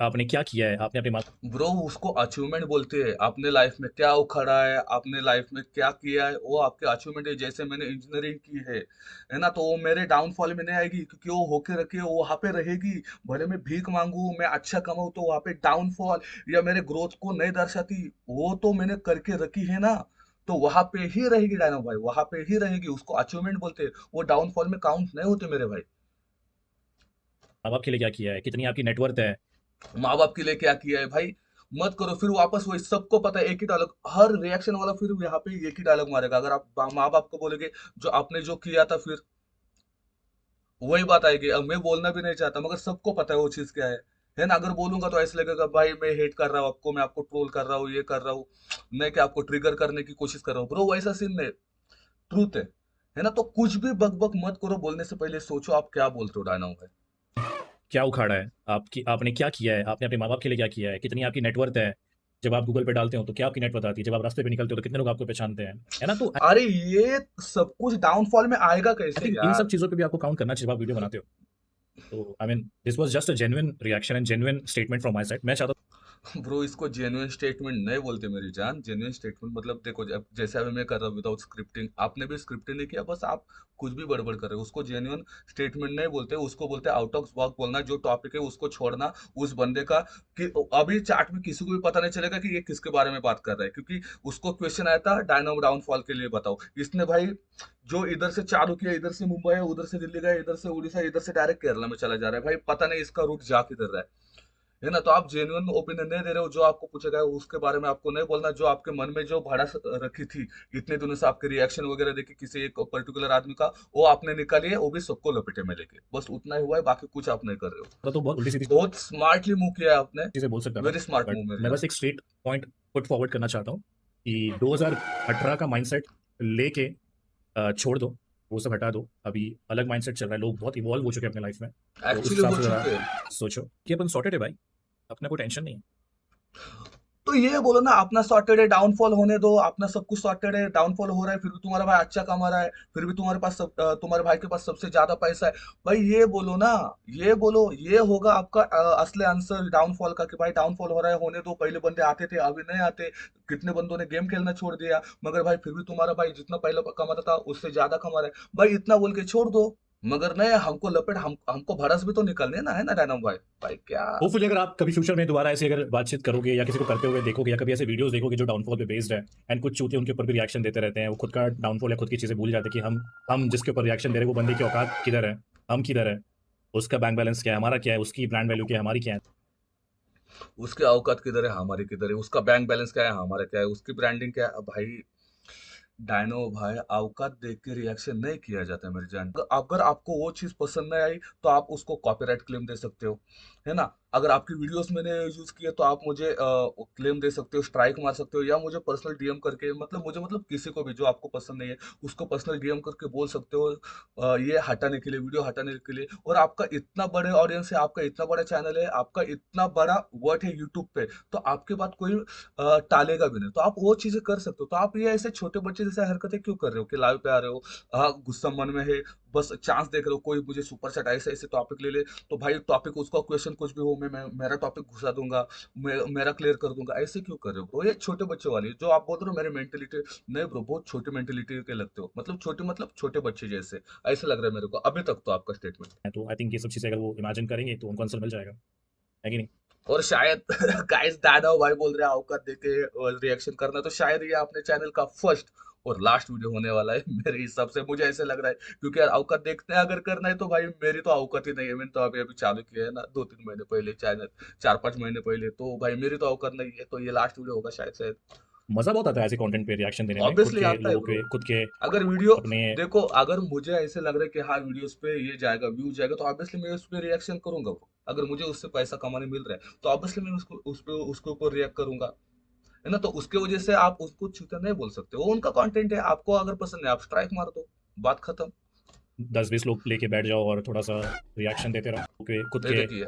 आपने क्या किया है, आपने अपने ब्रो उसको अचीवमेंट बोलते हैं। आपने लाइफ में क्या उखाड़ा है, आपने लाइफ में क्या किया है, वो आपके अचीवमेंट है। जैसे मैंने इंजीनियरिंग की है ना, तो वो मेरे डाउनफॉल में नहीं आएगी, क्योंकि वो होके रखी है, वो वहां पे रहेगी। भले मैं भीख मांगू, मैं अच्छा कमाऊँ, तो वहां पे डाउनफॉल या मेरे ग्रोथ को नहीं दर्शाती। वो तो मैंने करके रखी है ना, तो वहां पे ही रहेगी डायनो भाई, वहां पे ही रहेगी। उसको अचीवमेंट बोलते हैं, वो डाउनफॉल में काउंट नहीं होते मेरे भाई। माँ बाप के लिए क्या किया है, कितनी आपकी नेटवर्थ है। माँ बाप के लिए क्या किया है भाई? मत करो फिर वापस वही, सबको पता है एक ही डायलॉग, हर रिएक्शन वाला फिर यहाँ पे एक ही डायलॉग मारेगा। अगर आप माँ बाप को बोलोगे जो आपने जो किया था, फिर वही बात आएगी। अब मैं बोलना भी नहीं चाहता, मगर सबको पता है वो चीज क्या है ना। अगर बोलूंगा तो ऐसे लगेगा भाई मैं हेट कर रहा हूँ आपको, मैं आपको ट्रोल कर रहा हूँ, ये कर रहा हूँ, नहीं कि आपको ट्रिगर करने की कोशिश कर रहा हूँ। ब्रो वैसा सीन नहीं, ट्रूथ है ना। तो कुछ भी बक बक मत करो, बोलने से पहले सोचो आप क्या बोलते हो डायनाओ भाई। क्या उखाड़ा है, आपने क्या किया है, आपने अपने माँ बाप के लिए क्या किया है, कितनी आपकी नेटवर्थ है। जब आप गूगल पे डालते हो तो क्या आपकी नेटवर्थ आती है, जब आप रास्ते पे निकलते हो तो कितने लोग आपको पहचानते हैं, है ना। तो अरे ये सब कुछ डाउनफॉल में आएगा आई कैसे थिंक इन सब यार? चीज़ों पे भी आपको काउंट करना चाहिए जब आप वीडियो बनाते हो। तो I mean this was just a genuine reaction and genuine statement from my side. मैं चाहता ब्रो इसको जेन्युइन स्टेटमेंट नहीं बोलते मेरी जान। जेन्युइन स्टेटमेंट मतलब देखो, जब जैसे अभी मैं कर रहा हूँ विदाउट स्क्रिप्टिंग, आपने भी स्क्रिप्टिंग नहीं किया, बस आप कुछ भी बड़बड़ कर रहे हो, उसको जेन्युइन स्टेटमेंट नहीं बोलते, उसको बोलते हैं आउट ऑफ बॉक्स बोलना, जो टॉपिक है उसको छोड़ना उस बंदे का। कि अभी चैट में किसी को भी पता नहीं चलेगा कि ये किसके बारे में बात कर रहा है, क्योंकि उसको क्वेश्चन आया था डायनामो डाउनफॉल के लिए बताओ, इसने भाई जो इधर से चालू किया, इधर से मुंबई है, उधर से दिल्ली गया, इधर से उड़ीसा, इधर से डायरेक्ट केरला में चला जा रहा है, भाई पता नहीं इसका रूट जा किधर रहा है ना। तो आप जेन्युइन ओपिनियन नहीं दे रहे हो, जो आपको पूछा गया उसके बारे में आपको नहीं बोलना, जो आपके मन में जो भड़ास रखी थी इतने दिनों से, आपके रिएक्शन वगैरह देखे किसी एक पर्टिकुलर आदमी का, वो आपने निकाली है, वो भी सबको लपेटे में लेके, बस उतना ही हुआ है, बाकी कुछ आप नहीं कर रहे तो बहुत उल्टी सीधी हो। बहुत स्मार्टली मूव किया है आपने, चीजें बोल सकता था, वेरी स्मार्ट बट मूव मेरे मैं जान। बस एक स्ट्रेट पॉइंट पुट फॉरवर्ड करना चाहता हूँ कि 2018 का माइंडसेट लेके छोड़ दो, वो सब हटा दो। अभी अलग माइंडसेट चल रहा है, लोग बहुत इवॉल्व हो चुके हैं अपने लाइफ में, तो उस एक्चुअली हिसाब हो से जरा चुके हैं। सोचो कि अपन सॉर्टेड है भाई, अपना कोई टेंशन नहीं है। तो ये बोलो ना, अपना सॉर्टेड है, डाउनफॉल होने दो, अपना सब कुछ सॉर्टेड है, डाउनफॉल हो रहा है, फिर भी तुम्हारा भाई अच्छा कमा रहा है, फिर भी तुम्हारे पास तुम्हारे भाई के पास सबसे ज्यादा पैसा है। भाई ये बोलो ना, ये बोलो, ये होगा आपका असली आंसर डाउनफॉल का, कि भाई डाउनफॉल हो रहा है, होने दो, पहले बंदे आते थे अभी नहीं आते, कितने बंदों ने गेम खेलना छोड़ दिया, मगर भाई फिर भी तुम्हारा भाई जितना पहले कमाता था उससे ज्यादा कमा रहा है, भाई इतना बोल के छोड़ दो। मगर नहीं, हमको लपेट, हमको भड़स भी तो निकलने ना, है ना डायनामो भाई। भाई क्या। होपफुली अगर आप कभी फ्यूचर में दोबारा ऐसे अगर बातचीत करोगे या किसी को करते हुए देखोगे या कभी ऐसे वीडियोस देखोगे जो डाउनफॉल पे बेस्ड है, एंड कुछ चूते उनके ऊपर भी रिएक्शन देते रहते हैं, वो खुद का डाउनफॉल या खुद की चीजें भूल जाते हैं कि हम जिसके ऊपर रिएक्शन दे रहे हैं वो बंदे की औकात किधर है, हम किधर है, उसका बैंक बैलेंस क्या है, हमारा क्या है, उसकी ब्रांड वैल्यू क्या है, हमारी क्या है। उसकी औकात किधर है, हमारी किधर है, उसका बैंक बैलेंस क्या है, हमारा क्या है, उसकी ब्रांडिंग क्या है। भाई डायनो भाई, औकात देख के रिएक्शन नहीं किया जाता है मेरी जान। अगर आपको वो चीज पसंद नहीं आई तो आप उसको कॉपीराइट क्लेम दे सकते हो, है ना। अगर आपकी वीडियोस मैंने यूज किए तो आप मुझे क्लेम दे सकते हो, स्ट्राइक मार सकते हो, या मुझे पर्सनल डीएम करके, मतलब किसी को भी जो आपको पसंद नहीं है उसको पर्सनल डीएम करके बोल सकते हो ये हटाने के लिए, वीडियो हटाने के लिए। और आपका इतना बड़े ऑडियंस है, आपका इतना बड़ा चैनल है, आपका इतना बड़ा वर्ट है यूट्यूब पे, तो आपके बात कोई टालेगा भी नहीं, तो आप वो चीजें कर सकते हो। तो आप ये ऐसे छोटे बच्चे जैसे हरकतें क्यों कर रहे हो, कि लाइव पे आ रहे हो, गुस्सा मन में है, बस चांस देख रहे हो कोई मुझे सुपर चैट ऐसे ऐसे टॉपिक ले ले, तो भाई टॉपिक उसका क्वेश्चन कुछ भी हो, मैं मेरा टॉपिक घुसा दूंगा, मेरा क्लियर कर दूंगा, ऐसे क्यों कर रहे हो ब्रो। ये छोटे बच्चे वाली जो आप बोल रहे हो मेरी मेंटेलिटी, नहीं ब्रो, बहुत छोटी मेंटेलिटी के लगते हो, मतलब छोटे बच्चे जैसे, ऐसे लग रहा है मेरे को अभी तक तो आपका स्टेटमेंट। तो आई थिंक ये सब चीजें अगर वो इमेजिन करेंगे तो उनको आंसर मिल जाएगा, है कि नहीं। और शायद गाइस दादा भाई बोल रहे हैं औकात देके रिएक्शन करना, तो शायद ये अपने चैनल का फर्स्ट और लास्ट वीडियो होने वाला है मेरे हिसाब से, मुझे ऐसे लग रहा है। क्योंकि यार औकात देखते हैं अगर करना है तो भाई मेरी तो औकात ही नहीं है, मैंने तो अभी अभी चालू किया है ना 2-3 महीने पहले चैनल, 4-5 महीने पहले, तो भाई मेरी तो औकात नहीं है, तो ये लास्ट वीडियो होगा शायद शायद। मजा बहुत आता है ऐसे कंटेंट पे रिएक्शन देने में, खुद ऑब्वियसली के आता है लोगों ब्रो। के, खुद के अगर वीडियो अपने। देखो, अगर मुझे ऐसे लग रहा है कि हाँ वीडियोस पे ये जाएगा, व्यू जाएगा, तो ऑब्वियसली मैं उस पर रिएक्शन करूंगा ब्रो। अगर मुझे उससे पैसा कमाने मिल रहा है तो ऑब्वियसली मैं उसके ऊपर रिएक्ट करूंगा, है ना। तो उसके वजह से आप उसको छूते नहीं बोल सकते, वो उनका कंटेंट है, आपको अगर पसंद है आप स्ट्राइक मार दो, बात खत्म। 10-20 लोग लेके बैठ जाओ और थोड़ा सा रिएक्शन देते रहो, खुद ये के देखिए,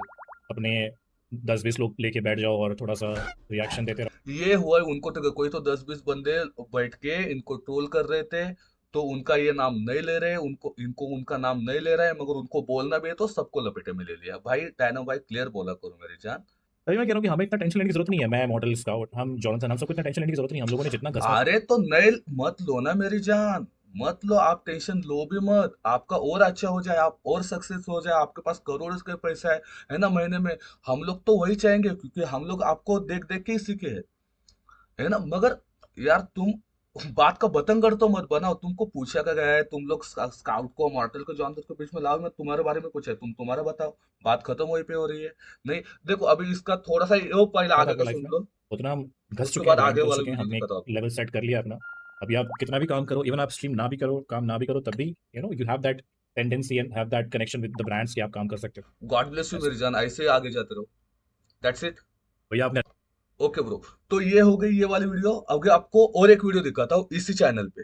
अपने 10-20 लोग लेके बैठ जाओ और थोड़ा सा रिएक्शन देते रहो। ये हुआ है उनको, तो कोई तो 10-20 बंदे बैठ के इनको ट्रोल कर रहे थे, तो उनका ये नाम नहीं ले रहे, उनको इनको उनका नाम नहीं ले रहा है, मगर उनको बोलना भी है तो सबको लपेटे में ले लिया। भाई डायनो भाई क्लियर बोला करो मेरी जान। तभी मैं कह रहा हूँ कि हमें इतना टेंशन लेने की जरूरत नहीं है, मैं मॉडल स्काउट, हम जॉनसन, हम सबको इतना टेंशन लेने की जरूरत नहीं है, हम लोगों ने जितना घसा। अरे तो नए मत लो ना मेरी जान, मत लो, आप टेंशन लो भी मत, आपका और अच्छा हो जाए, आप और सक्सेस हो जाए, आपके पास करोड़ का पैसा है ना महीने में। हम लोग तो वही चाहेंगे, क्योंकि हम लोग आपको देख देख के ही सीखे है ना। मगर यार तुम बात का बतंगड़ तो मत बनाओ, तुमको पूछा क्या गया है, तुम लोग स्काउट को मॉर्टल को जॉनसन को बीच में लाओ, मैं तुम्हारे बारे में कुछ है, तुम तुम्हारा बताओ, बात खत्म वहीं पे हो रही है। नहीं देखो, अभी इसका थोड़ा सा ये पहले क्या था आगे अपनी का लाइफ सुन में, लो, उतना हम घस उसके चुके हैं, बाद ग्राइंड आगे कर वाला चुके हैं, वीडियो हमने एक दिखाता हूँ आपको। लेवल सेट कर लिया अपना। अभी आप कितना भी काम करो, इवन आप स्ट्रीम ना भी करो, काम ना भी करो, तब भी you have that tendency and have that connection with the brands कि आप काम कर सकते हो गॉड ब्लेस यू ऐसे। मेरी जान, ऐसे ही आगे जाते रहो, दैट्स इट। भैया आपने ओके ब्रो, तो ये हो गई ये वाली वीडियो। अब आपको और एक वीडियो दिखाता हूँ इसी चैनल पे,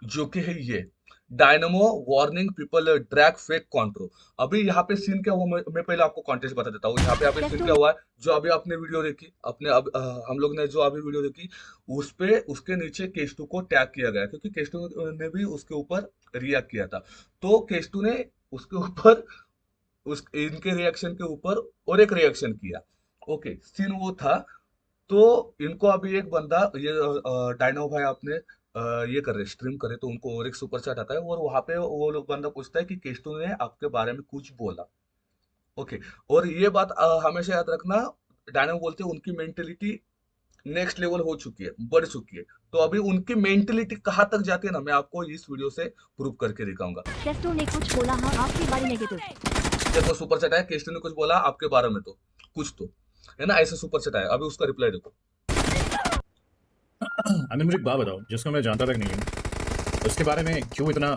जो कि है ये dynamo warning people drag fake control. अभी यहाँ पे सीन क्या हुआ, मैं पहले आपको कॉन्टेक्स्ट बता देता हूँ। यहाँ पे अभी सीन क्या हुआ है, जो अभी आपने वीडियो देखी, हम लोग ने जो अभी वीडियो देखी, उस पे उसके नीचे केस्टू को टैग किया गया, क्योंकि केस्टू ने भी उसके ऊपर रिएक्ट किया था। तो केस्टू ने उसके ऊपर उस इनके रिएक्शन के ऊपर और एक रिएक्शन किया। ओके, सीन वो था, तो इनको अभी एक बंदा ये डायनो भाई आपने ये कर रहे स्ट्रीम करे तो उनको और एक सुपर चैट आता है और वहां पे वो लोग बंदा पूछता है कि केस्टू ने आपके बारे में कुछ बोला। ओके। और ये बात हमेशा याद रखना, डायनो बोलते हैं उनकी मेंटेलिटी नेक्स्ट लेवल हो चुकी है, बढ़ चुकी है। तो अभी उनकी मेंटेलिटी कहाँ तक जाती है ना, मैं आपको इस वीडियो से प्रूव करके दिखाऊंगा। केस्टो ने कुछ बोला हाँ आपके बारे नेगेटिव। देखो सुपर चैट है, केस्टो ने कुछ बोला आपके बारे में, तो कुछ तो है ना, ऐसे सुपर चैट है। अभी उसका रिप्लाई देखो। आई मीन मुझे एक बात बताओ, जिसको मैं जानता तक नहीं हूँ, उसके बारे में क्यों इतना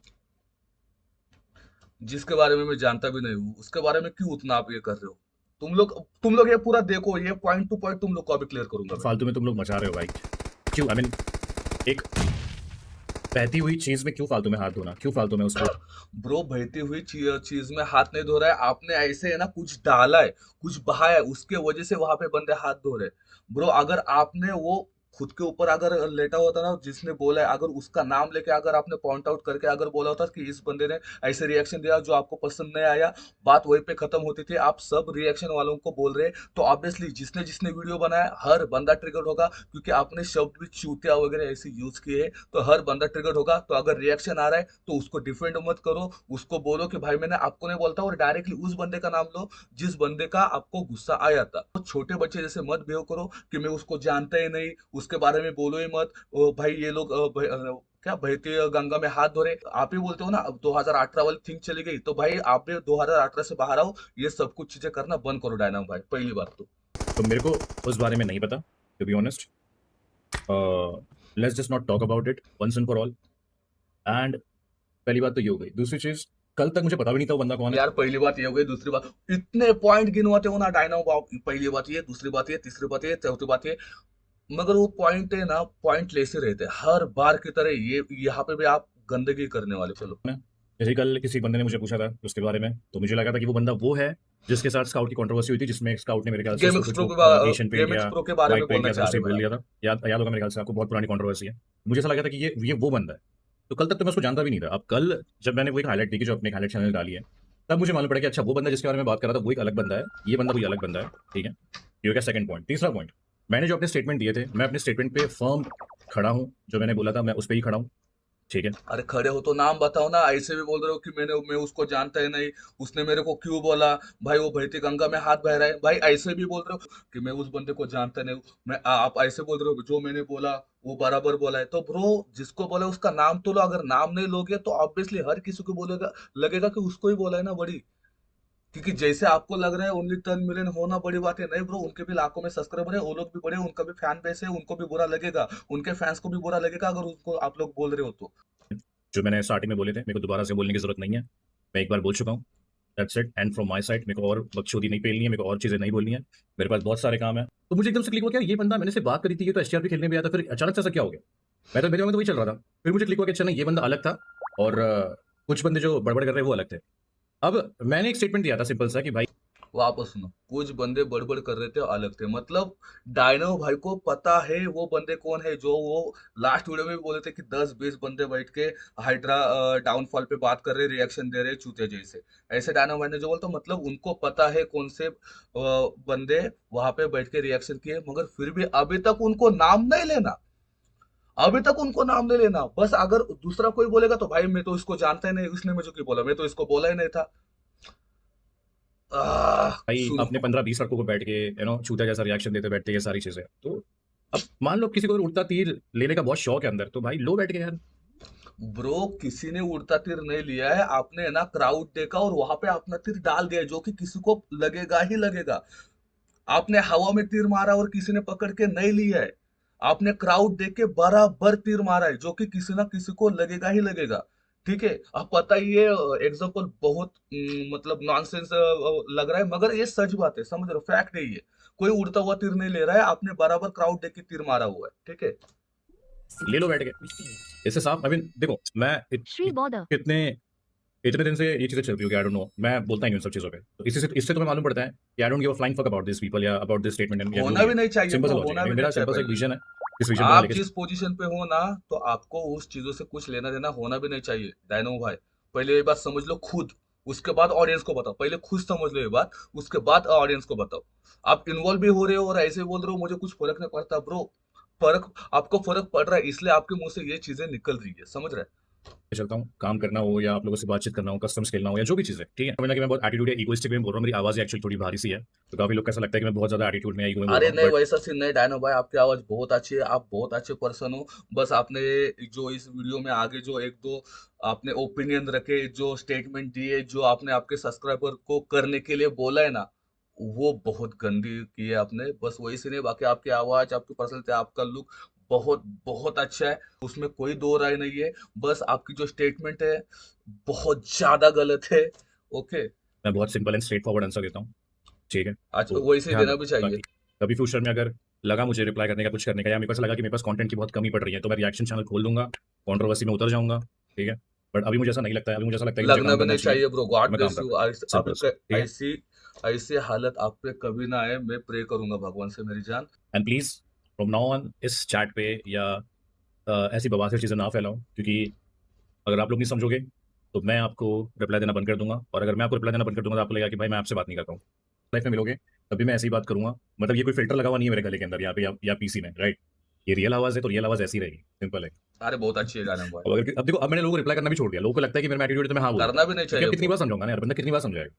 जिसके बारे में मैं जानता भी नहीं हूँ उसके बारे में क्यों उतना आप ये कर रहे हो? तुम लोग ये पूरा देखो, ये पॉइंट टू पॉइंट तुम लोग को अभी क्लियर करूंगा मैं। फालतू में तुम लोग मचा रहे हो भाई? क्यों? आई मीन एक बहती हुई चीज में क्यों फालतू में हाथ धोना? क्यों फालतू में उसको? ब्रो बहती हुई चीज में हाथ नहीं धो रहा है, आपने ऐसे है ना कुछ डाला है, कुछ बहाया है, उसके वजह से वहां पे बंदे हाथ धो रहे हैं। ब्रो अगर आपने वो खुद के ऊपर अगर लेटा होता ना जिसने बोला है, अगर उसका नाम लेके अगर आपने पॉइंट आउट करके अगर बोला होता कि इस बंदे ने ऐसे रिएक्शन दिया जो आपको पसंद नहीं आया, बात वहीं पे खत्म होती थी। आप सब रिएक्शन वालों को बोल रहे हैं, तो ऑब्वियसली जिसने जिसने वीडियो बनाया हर बंदा ट्रिगर होगा, क्योंकि आपने शब्द भी चूतिया वगैरह ऐसे यूज किए हैं, तो हर बंदा ट्रिगर होगा। तो अगर रिएक्शन आ रहा है तो उसको डिफेंड मत करो, उसको बोलो कि भाई मैंने आपको नहीं बोलता, और डायरेक्टली उस बंदे का नाम लो जिस बंदे का आपको गुस्सा आया था। तो छोटे बच्चे जैसे मत बिहेव करो कि मैं उसको जानता ही नहीं, उसके बारे में बोलो ही मत। ओ भाई ये लोग क्या बहती गंगा में हाथ धो रहे, आप ही बोलते हो ना। अब 2018 वाली थिंग चली गई, तो भाई आप भी 2018 से बाहर आओ, ये सब कुछ चीजें करना बंद करो डायनामो भाई, पहली बात तो मेरे को उस बारे में नहीं पता, to be honest. Let's just not talk about it once and for all. And पहली बात तो ये हो गई। दूसरी चीज, कल तक मुझे पता भी नहीं था वो बंदा कौन है। यार पहली बात ये हो गई, दूसरी बात इतने पॉइंट गिनवाते हो ना डायनामो बाप, पहली बात ये, दूसरी बात ये, तीसरी बात ये, चौथी बात ये, मगर वो पॉइंट है ना पॉइंट लेसे रहते हैं हर बार की तरह। ये यहाँ पे भी आप गंदगी करने वाले। चलो जैसे कल किसी बंदे ने मुझे पूछा था उसके बारे में, तो मुझे लगा था कि वो बंदा वो है जिसके साथ स्काउट की कंट्रोवर्सी हुई थी, जिसमें स्काउट ने मेरे ख्याल से गेम उसको एक्स कुछ pro Asian paint game X या प्रो के बारे में व्हाइट पेंट बोलना या चाह ऐसे रहे हो बोल यार। दिया था। याद होगा मेरे ख्याल से आपको, बहुत पुरानी कंट्रोवर्सी है। मुझे ऐसा लगा था कि ये वो बंदा है। तो कल तक तो मैं उसको जानता भी नहीं था। अब कल जब मैंने वो एक हाईलाइट देखी जो अपने हाईलाइट चैनल डाली है, तब मुझे मालूम पड़ा कि अच्छा वो बंदा जिसके बारे में बात कर रहा था वो एक अलग बंदा है, ये बंदा कोई अलग बंदा है। ठीक है, ये हो गया सेकंड पॉइंट। तीसरा पॉइंट, मैंने जो अपने स्टेटमेंट दिए थे, मैं अपने स्टेटमेंट पे फर्म खड़ा हूँ। जो मैंने बोला था मैं उस पर ही खड़ा हूँ। ठीक है, अरे खड़े हो तो नाम बताओ ना, ऐसे भी बोल रहे हो कि मैं उसको जानता ही नहीं, उसने मेरे को क्यों बोला, भाई वो बहती गंगा में हाथ बह रहा है। भाई ऐसे भी बोल रहे हो कि मैं उस बंदे को जानता नहीं हूँ, आप ऐसे बोल रहे हो जो मैंने बोला वो बराबर बोला है। तो ब्रो जिसको बोला उसका नाम तो लो, अगर नाम नहीं लोगे तो ऑब्वियसली हर किसी को बोलेगा, लगेगा कि उसको ही बोला है ना बड़ी। क्योंकि जैसे आपको लग रहा है ओनली 10 मिलियन होना बड़ी बात है, नहीं ब्रो, उनके भी लाखों में सब्सक्राइबर है, वो लोग भी बड़े, उनका भी फैन बेस है, उनको भी बुरा लगेगा, उनके फैंस को भी बुरा लगेगा अगर उनको आप लोग बोल रहे हो तो। जो मैंने स्टार्टिंग में बोले थे मेरे को दोबारा से बोलने की जरूरत नहीं है। मैं एक बार बोल चुका हूँ। That's it. And from my side मेरे को और बकचोदी नहीं पेलनी है, मेरे को और चीजें नहीं बोलनी है। मेरे पास बहुत सारे काम है। तो मुझे एकदम से क्लिक हुआ क्या ये बंदा, मैंने से बात करी थी, ये तो एसटीआर पे खेलने भी आया था, फिर अचानक से ऐसा क्या हो गया? मैं तो मेरे दिमाग में तो वही चल रहा था। फिर मुझे क्लिक हुआ कि अच्छा नहीं, ये बंदा अलग था और कुछ बंदे जो बड़बड़ कर रहे हैं वो अलग थे। अब मैंने एक स्टेटमेंट दिया था सिंपल सा कि भाई वापस सुनो, कुछ बंदे बड़बड़ कर रहे थे अलग थे, मतलब डायनो भाई को पता है वो बंदे कौन है, जो वो लास्ट वीडियो में भी बोले थे कि 10-20 बंदे बैठ के हाइड्रा डाउनफॉल पे बात कर रहे, रिएक्शन दे रहे चूते जैसे। ऐसे डायनो भाई ने जो बोलता, मतलब उनको पता है कौन से बंदे वहां पे बैठ के रिएक्शन किए, मगर फिर भी अभी तक उनको नाम नहीं लेना, अभी तक उनको नाम नहीं लेना। बस अगर दूसरा कोई बोलेगा तो भाई मैं तो इसको जानता ही नहीं, उसने मुझे क्यों बोला, मैं तो इसको बोला ही नहीं था। भाई सुनो अपने 15-20 लड़कों को बैठ के चूता जैसा रिएक्शन देते बैठते, ये सारी चीजें। तो अब मान लो किसी को अगर उड़ता तीर लेने का बहुत शौक है अंदर, तो भाई लो बैठ के यार। ब्रो, किसी ने उड़ता तीर नहीं लिया है, आपने है ना क्राउड देखा और वहां पे अपना तीर डाल दिया है, जो कि किसी को लगेगा ही लगेगा। आपने हवा में तीर मारा और किसी ने पकड़ के नहीं लिया है, आपने क्राउड देख के बराबर तीर मारा है, जो कि किसी ना किसी को लगेगा ही लगेगा। ठीक है, अब पता ही ये एग्जाम्पल बहुत मतलब नॉनसेंस लग रहा है, मगर ये सच बात है, समझ रहे हो, फैक्ट है ये। कोई उड़ता हुआ तीर नहीं ले रहा है, आपने बराबर क्राउड देख के तीर मारा हुआ है। ठीक है, ले लो बैठ के। इससे साफ, आई मीन देखो मैं श्री बॉर्डर कितने इतने दिन से ये चीजें चल रही होगी, आई डोंट नो, मैं बोलता ही नहीं उन सब चीजों पे। तो इससे तुम्हें मालूम पड़ता है कि I don't give a flying fuck about this people या अबाउट दिस स्टेटमेंट या जो होना भी भी है। नहीं चाहिए सिंपल सा ब्रो, लॉजिक होना है, भी नहीं मेरा चाहिए सिंपल सा एक भाई। विजन है, इस विजन को मैं आप लेके जिस पोजीशन पे हो ना, तो आपको उस चीजों से कुछ लेना देना होना भी नहीं चाहिए डायनो भाई, पहले ये बात समझ लो खुद। उसके बाद ऑडियंस को बताओ, पहले खुद समझ लो ये बात, उसके बाद ऑडियंस को बताओ। आप इन्वॉल्व भी हो रहे हो और ऐसे बोल रहे हो मुझे कुछ फर्क नहीं पड़ता ब्रो। फर्क आपको फर्क पड़ रहा है, इसलिए आपके मुंह से ये चीजें निकल रही है, समझ रहे हैं? चलता हूँ, काम करना हो या आप लोगों से बातचीत करना हो, कस्टम्स खेलना हो या जो भी चीज़ है, ठीक है। समझना कि मैं बहुत एटीट्यूड या इगोइस्टिक में बोल रहा हूँ, मेरी आवाज़ एक्चुअली थोड़ी भारी सी है, तो काफ़ी लोग को ऐसा लगता है कि मैं बहुत ज़्यादा एटीट्यूड में या ईगो में बोल अरे रहा हूँ, नहीं, बट वैसा सीन नहीं डायनो भाई, आपकी आवाज बहुत अच्छी है, आप बहुत अच्छे पर्सन हो। बस आपने जो इस वीडियो में आगे जो एक दो आपने ओपिनियन रखे, जो स्टेटमेंट दिए, जो आपने आपके सब्सक्राइबर को करने के लिए बोला है ना, वो बहुत गंदी की है आपने। बस वही सीन है, बाकी आपकी आवाज, आपकी पर्सनैलिटी, आपका लुक बहुत बहुत अच्छा है, उसमें कोई दो राय नहीं है। बस आपकी जो स्टेटमेंट है बहुत ज्यादा गलत है। ओके, मैं बहुत simple and straight forward answer देता हूँ, ठीक है। अच्छा तो वैसे ही ध्यान देना भी रखो, चाहिए। बाकी कभी फ्यूचर में अगर लगा मुझे रिप्लाई करने का, कुछ करने का, या मेरे को ऐसा लगा कि मेरे पास कंटेंट की बहुत कमी पड़ रही है, तो मैं रिएक्शन चैनल खोल दूंगा, कंट्रोवर्सी में उतर जाऊंगा, ठीक है। बट अभी मुझे ऐसा नहीं लगता है, अभी मुझे ऐसा लगता है कि मुझे लगना काम भी करना नहीं चाहिए, चाहिए ब्रो, तो गॉड मैं काम ब्लेस कर यू। रहा हूँ, सिंपल सा, ठीक है। ऐसी ऐसी हालत आप पे कभी ना आए, मैं प्रे करूंगा भगवान से मेरी जान। And please from now on इस चैट पे या ऐसी बवासीर चीज़ें ना फैलाओ, क्योंकि अगर आप लोग नहीं समझोगे तो मैं आपको रिप्लाई देना बंद कर दूंगा, और अगर मैं आपको रिप्लाई देना बंद कर दूंगा तो आपको लगेगा कि भाई मैं आपसे बात नहीं करता हूँ। लाइफ में मिलोगे तभी मैं ऐसी ही बात करूंगा, मतलब ये कोई फिल्टर लगा हुआ नहीं है मेरे गले के अंदर यहाँ पे या पीसी में, राइट। ये रियल आवाज़ है तो रियल आवाज़ ऐसी रहेगी, सिंपल है। अरे बहुत अच्छी है गाना भाई। अब देखो, अब मैंने लोगों को रिप्लाई करना भी छोड़ दिया, लोगों को लगता है कि मेरे में एटीट्यूड है तो मैं हाँ बोल देता करना हूँ, भी नहीं क्योंकि अब चाहिए कितनी ब्रो। बार समझाऊंगा ना यार, बंदा कितनी बार समझाएगा।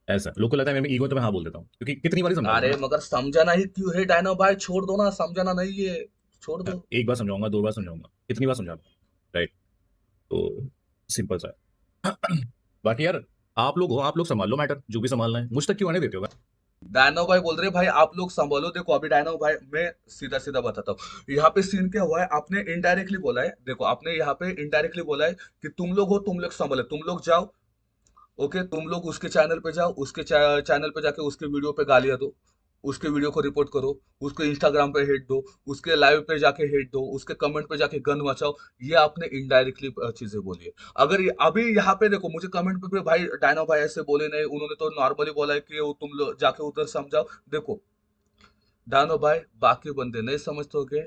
ऐसा लोगों को लगता है मेरे में ईगो है तो मैं हाँ बोल देता हूँ, क्योंकि कितनी बार ही समझाऊंगा अरे मैं। मगर समझाना ही क्यों है डायनो भाई, छोड़ दो ना, समझाना नहीं है, छोड़ दो। एक बार समझाऊंगा, दो बार समझाऊंगा, कितनी बार समझाऊंगा, राइट। तो सिंपल सा है। बाकी यार, आप लोग हो, आप लोग संभाल लो मैटर, जो भी संभालना है, मुझ तक क्यों आने देते हो। डायनो भाई बोल रहे भाई आप लोग संभालो। देखो अभी डायनो भाई मैं सीधा सीधा बताता हूँ, यहाँ पे सीन क्या हुआ है, आपने इनडायरेक्टली बोला है, देखो आपने यहाँ पे इनडायरेक्टली बोला है कि तुम लोग हो, तुम लोग संभालो, तुम लोग जाओ। ओके, तुम लोग उसके चैनल पे जाओ, उसके चैनल पे जाके उसके वीडियो पे गालियां दो, उसके वीडियो को रिपोर्ट करो, उसके इंस्टाग्राम पे हेट दो, उसके लाइव पे जाके हेट दो, उसके कमेंट पे जाके गन मचाओ। ये आपने इनडायरेक्टली चीजें बोली है। अगर अभी यहाँ पे देखो, मुझे कमेंट पे भी भाई डायनो भाई ऐसे बोले नहीं, उन्होंने तो नॉर्मली बोला है कि वो तुम लोग जाके उधर समझाओ। देखो डायनो भाई, बाकी बंदे नहीं समझते हो गए।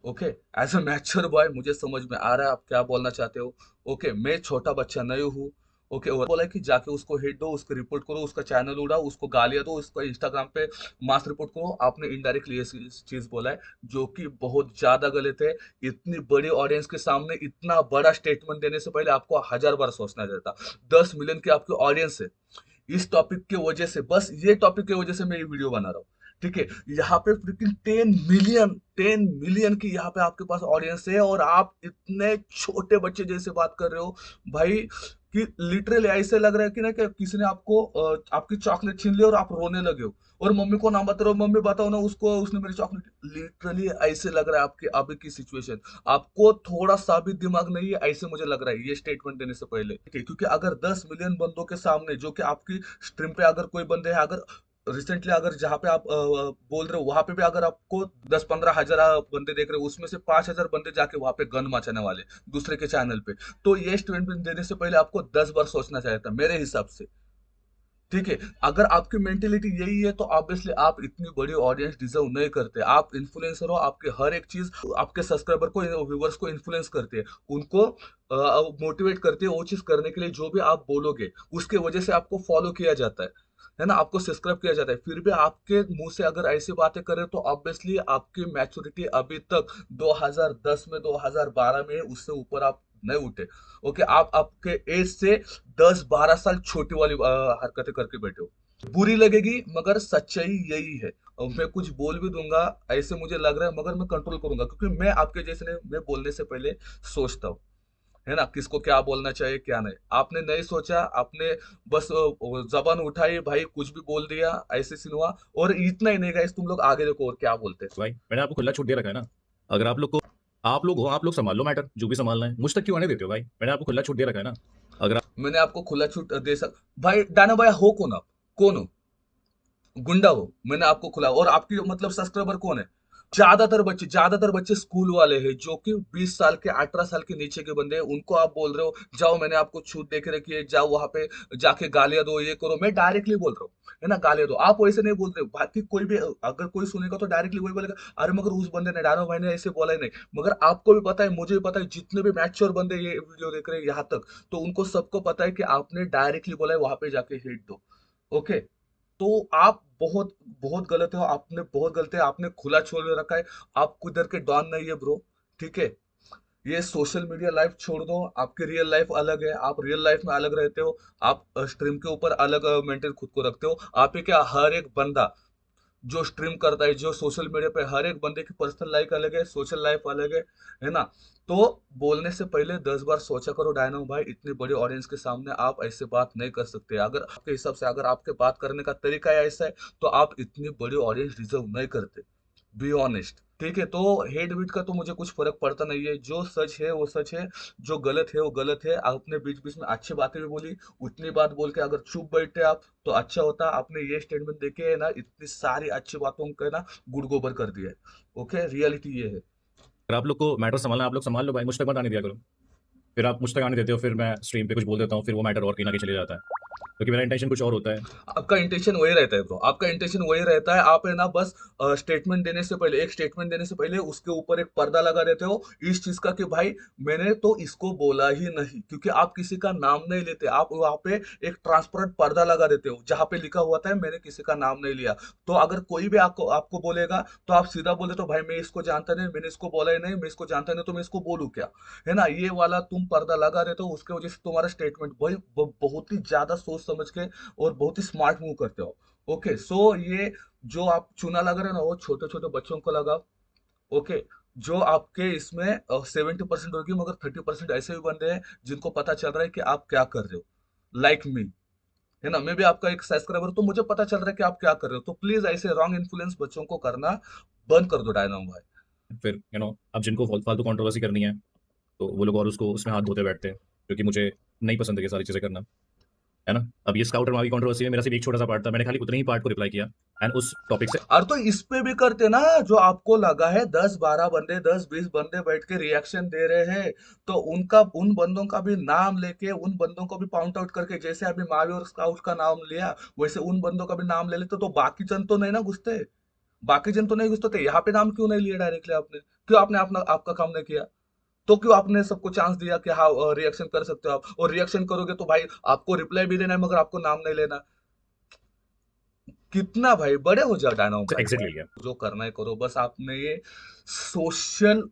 Okay, as a mature boy मुझे समझ में आ रहा है आप क्या बोलना चाहते हो। ओके, मैं छोटा बच्चा नहीं हूँ। ओके, और बोला है कि जाके उसको हिट दो, उसको रिपोर्ट करो, उसका चैनल उड़ाओ, उसको गालियां दो, उसको इंस्टाग्राम पे मास रिपोर्ट करो। आपने इनडायरेक्टली ये चीज बोला है, जो कि बहुत ज्यादा गलत है। इतनी बड़ी ऑडियंस के सामने इतना बड़ा स्टेटमेंट देने से पहले आपको 1000 बार सोचना रहता। 10 मिलियन की आपकी ऑडियंस है, इस टॉपिक की वजह से, बस ये टॉपिक की वजह से मैं ये वीडियो बना रहा हूँ, ठीक है। यहाँ पे फ्रिकिंग 10 मिलियन की यहाँ पे आपके पास ऑडियंस है, और आप इतने छोटे बच्चे जैसे बात कर रहे हो भाई, कि लिटरली ऐसे लग रहा है कि ना कि किसी ने आपको आपकी चॉकलेट छीन ली और आप रोने लगे हो, और मम्मी को नाम बता रहे हो, मम्मी बताओ ना उसको, उसने मेरी चॉकलेट। लिटरली ऐसे लग रहा है आपकी अभी की सिचुएशन। आपको थोड़ा सा भी दिमाग नहीं है, ऐसे मुझे लग रहा है ये स्टेटमेंट देने से पहले, ठीक है? क्योंकि अगर 10 मिलियन बंदों के सामने, जो कि आपकी स्ट्रीम पे अगर कोई बंदे हैं, अगर रिसेंटली अगर जहाँ पे आप बोल रहे हो वहां पे भी अगर आपको 10-15 हजार बंदे देख रहे हो, उसमें से 5 हजार बंदे जाके वहां पे गन मचाने वाले दूसरे के चैनल पे, तो ये स्टेटमेंट देने से पहले आपको 10 बार सोचना चाहिए था मेरे हिसाब से, ठीक है। अगर आपकी मेंटेलिटी यही है तो ऑब्वियसली आप इतनी बड़ी ऑडियंस डिजर्व नहीं करते। आप इन्फ्लुएंसर हो, आपके हर एक चीज आपके सब्सक्राइबर को, व्यूवर्स को इन्फ्लुएंस करती है, उनको मोटिवेट करती है वो चीज करने के लिए जो भी आप बोलोगे, उसके वजह से आपको फॉलो किया जाता है ना, आपको सब्सक्राइब किया जाता है। फिर भी आपके मुंह से अगर ऐसी बातें करें तो ऑब्वियसली आपकी मैच्योरिटी अभी तक 2010 में, 2012 में, उससे ऊपर आप नहीं उठे। ओके, आप आपके एज से 10-12 साल छोटी वाली हरकतें करके बैठे हो। बुरी लगेगी मगर सच्चाई यही है। और मैं कुछ बोल भी दूंगा ऐसे मुझे लग रहा है, मगर मैं कंट्रोल करूंगा, क्योंकि मैं आपके जैसे नहीं, मैं बोलने से पहले सोचता हूँ, है ना, किसको क्या बोलना चाहिए क्या नहीं। आपने नहीं सोचा, आपने बस जबान उठाई भाई, कुछ भी बोल दिया, ऐसे सीन हुआ। और इतना ही नहीं गाइस, तुम लोग आगे देखो और क्या बोलते हैं। भाई मैंने आपको खुला छूट दे रखा है ना, अगर आप लोग को, आप लोग हो, आप लोग संभाल लो मैटर, जो भी संभालना है, मुझ तक क्यों आने देते हो भाई, मैंने आपको खुला छूट दे रखा है ना। अगर मैंने आपको खुला छूट दे सक भाई डाना भाई, हो कौन आप? कौन हो? गुंडा हो? मैंने आपको खुला, और आपकी मतलब सब्सक्राइबर कौन है? ज्यादातर बच्चे स्कूल वाले हैं जो कि 20 साल के 18 साल के नीचे के बंदे हैं, उनको आप बोल रहे हो जाओ मैंने आपको छूट दे के रखी है, जाओ वहां पे जाके गालियां दो, ये करो। मैं डायरेक्टली बोल रहा हूँ, है ना, गालियां दो। आप वैसे नहीं बोल रहे हो। बाकी कोई भी अगर कोई सुनेगा तो डायरेक्टली वही बोलेगा, अरे मगर उस बंदे ने, डायनो भाई ने ऐसे बोला ही नहीं। मगर आपको भी पता है, मुझे भी पता है, जितने भी मैच्योर बंदे ये वीडियो देख रहे हैं यहाँ तक, तो उनको सबको पता है कि आपने डायरेक्टली बोला है वहां पे जाके हिट दो। ओके, तो आप बहुत बहुत गलत हो, आपने बहुत गलत है, आपने खुला छोड़ रखा है। आप इधर के डॉन नहीं है ब्रो, ठीक है। ये सोशल मीडिया लाइफ छोड़ दो, आपकी रियल लाइफ अलग है, आप रियल लाइफ में अलग रहते हो, आप स्ट्रीम के ऊपर अलग मेंटेन खुद को रखते हो। आप ही क्या, हर एक बंदा जो स्ट्रीम करता है, जो सोशल मीडिया पे, हर एक बंदे की पर्सनल लाइफ अलग है, सोशल लाइफ अलग है ना। तो बोलने से पहले 10 बार सोचा करो डायनो भाई, इतनी बड़ी ऑडियंस के सामने आप ऐसे बात नहीं कर सकते। अगर आपके हिसाब से, अगर आपके बात करने का तरीका ऐसा है, तो आप इतनी बड़ी ऑडियंस डिजर्व नहीं करते। बी ऑनेस्ट, ठीक है। तो हेड बीट का तो मुझे कुछ फर्क पड़ता नहीं है, जो सच है वो सच है, जो गलत है वो गलत है। आपने बीच बीच में अच्छी बातें भी बोली, उतनी बात बोल के अगर चुप बैठते आप तो अच्छा होता। आपने ये स्टेटमेंट देके है ना, इतनी सारी अच्छी बातों को है ना गुड़ गोबर कर दिया है। ओके, रियलिटी ये है। अगर आप लोग को मैटर संभालना, आप लोग संभाल लो भाई, मुझ तक मत आने दिया करो। फिर आप मुझ तक आने देते हो, फिर मैं स्ट्रीम पे कुछ बोल देता हूँ, फिर वो मैटर और कहीं ना कहीं चले जाता है, क्योंकि मेरा इंटेंशन कुछ और होता है। आपका इंटेंशन वही रहता है ब्रो, आपका इंटेंशन वही रहता है। आप है ना बस स्टेटमेंट देने से पहले, एक स्टेटमेंट देने से पहले उसके ऊपर एक पर्दा लगा देते हो इस चीज का कि भाई मैंने तो इसको बोला ही नहीं, क्योंकि आप किसी का नाम नहीं लेते। आप वहां पे एक ट्रांसपेरेंट पर्दा लगा देते हो जहां पे लिखा हुआ था मैंने किसी का नाम नहीं लिया। तो अगर कोई भी आपको आपको बोलेगा तो आप सीधा बोल देते हो, भाई मैं इसको जानता नहीं, मैंने इसको बोला ही नहीं, मैं इसको जानता नहीं, तो मैं इसको बोलूं क्या, है ना। ये वाला तुम पर्दा लगा देते हो, उसके वजह से तुम्हारा स्टेटमेंट भाई बहुत ही ज्यादा सोच समझ के और बहुत ही स्मार्ट मूव करते हो। ओके, सो ये जो आप चूना लगा रहे हो ना, वो छोटे छोटे बच्चों को लगाओ। ओके, जो आपके इसमें 70% होगी, मगर 30% ऐसे भी बंदे हैं जिनको पता चल रहा है कि आप क्या कर रहे हो, लाइक मी, है ना। मैं भी आपका एक सब्सक्राइबर हूं, तो मुझे पता चल रहा है कि आप क्या कर रहे हो। तो प्लीज ऐसे रॉन्ग इन्फ्लुएंस बच्चों को करना बंद कर दो डायनामो भाई। फिर अब जिनको फालतू कंट्रोवर्सी करनी है तो वो लोग और उसको उसमें हाथ धोते बैठते हैं, क्योंकि मुझे नहीं पसंद है ये सारी चीज़ें करना, है ना। अब ये स्काउट और मावी कंट्रोवर्सी में मेरा सिर्फ एक छोटा सा पार्ट था, मैंने खाली उतने ही पार्ट को रिप्लाई किया, एंड उस टॉपिक से और तो इस पे भी करते ना, जो आपको लगा है 10-12 बंदे, 10-20 बंदे बैठ के रिएक्शन दे रहे हैं, तो उनका, उन बंदों का भी नाम लेके, उन बंदों को भी पॉइंट आउट करके, जैसे अभी मावी और स्काउट का नाम लिया, वैसे उन बंदों का भी नाम ले लेते, तो बाकी जन तो नहीं ना घुसते। बाकी जन तो नहीं घुसते थे, यहाँ पे नाम क्यों नहीं लिया डायरेक्टली आपने? क्यों आपने अपना आपका काम नहीं किया? तो क्यों आपने सबको चांस दिया कि हाँ रिएक्शन कर सकते हो आप, और रिएक्शन करोगे तो भाई आपको रिप्लाई भी देना है, मगर आपको नाम नहीं लेना। कितना भाई बड़े हो जाओ डायनामो भाई। एग्जिट ले लिया। जो करना है करो, बस आपने ये सोशल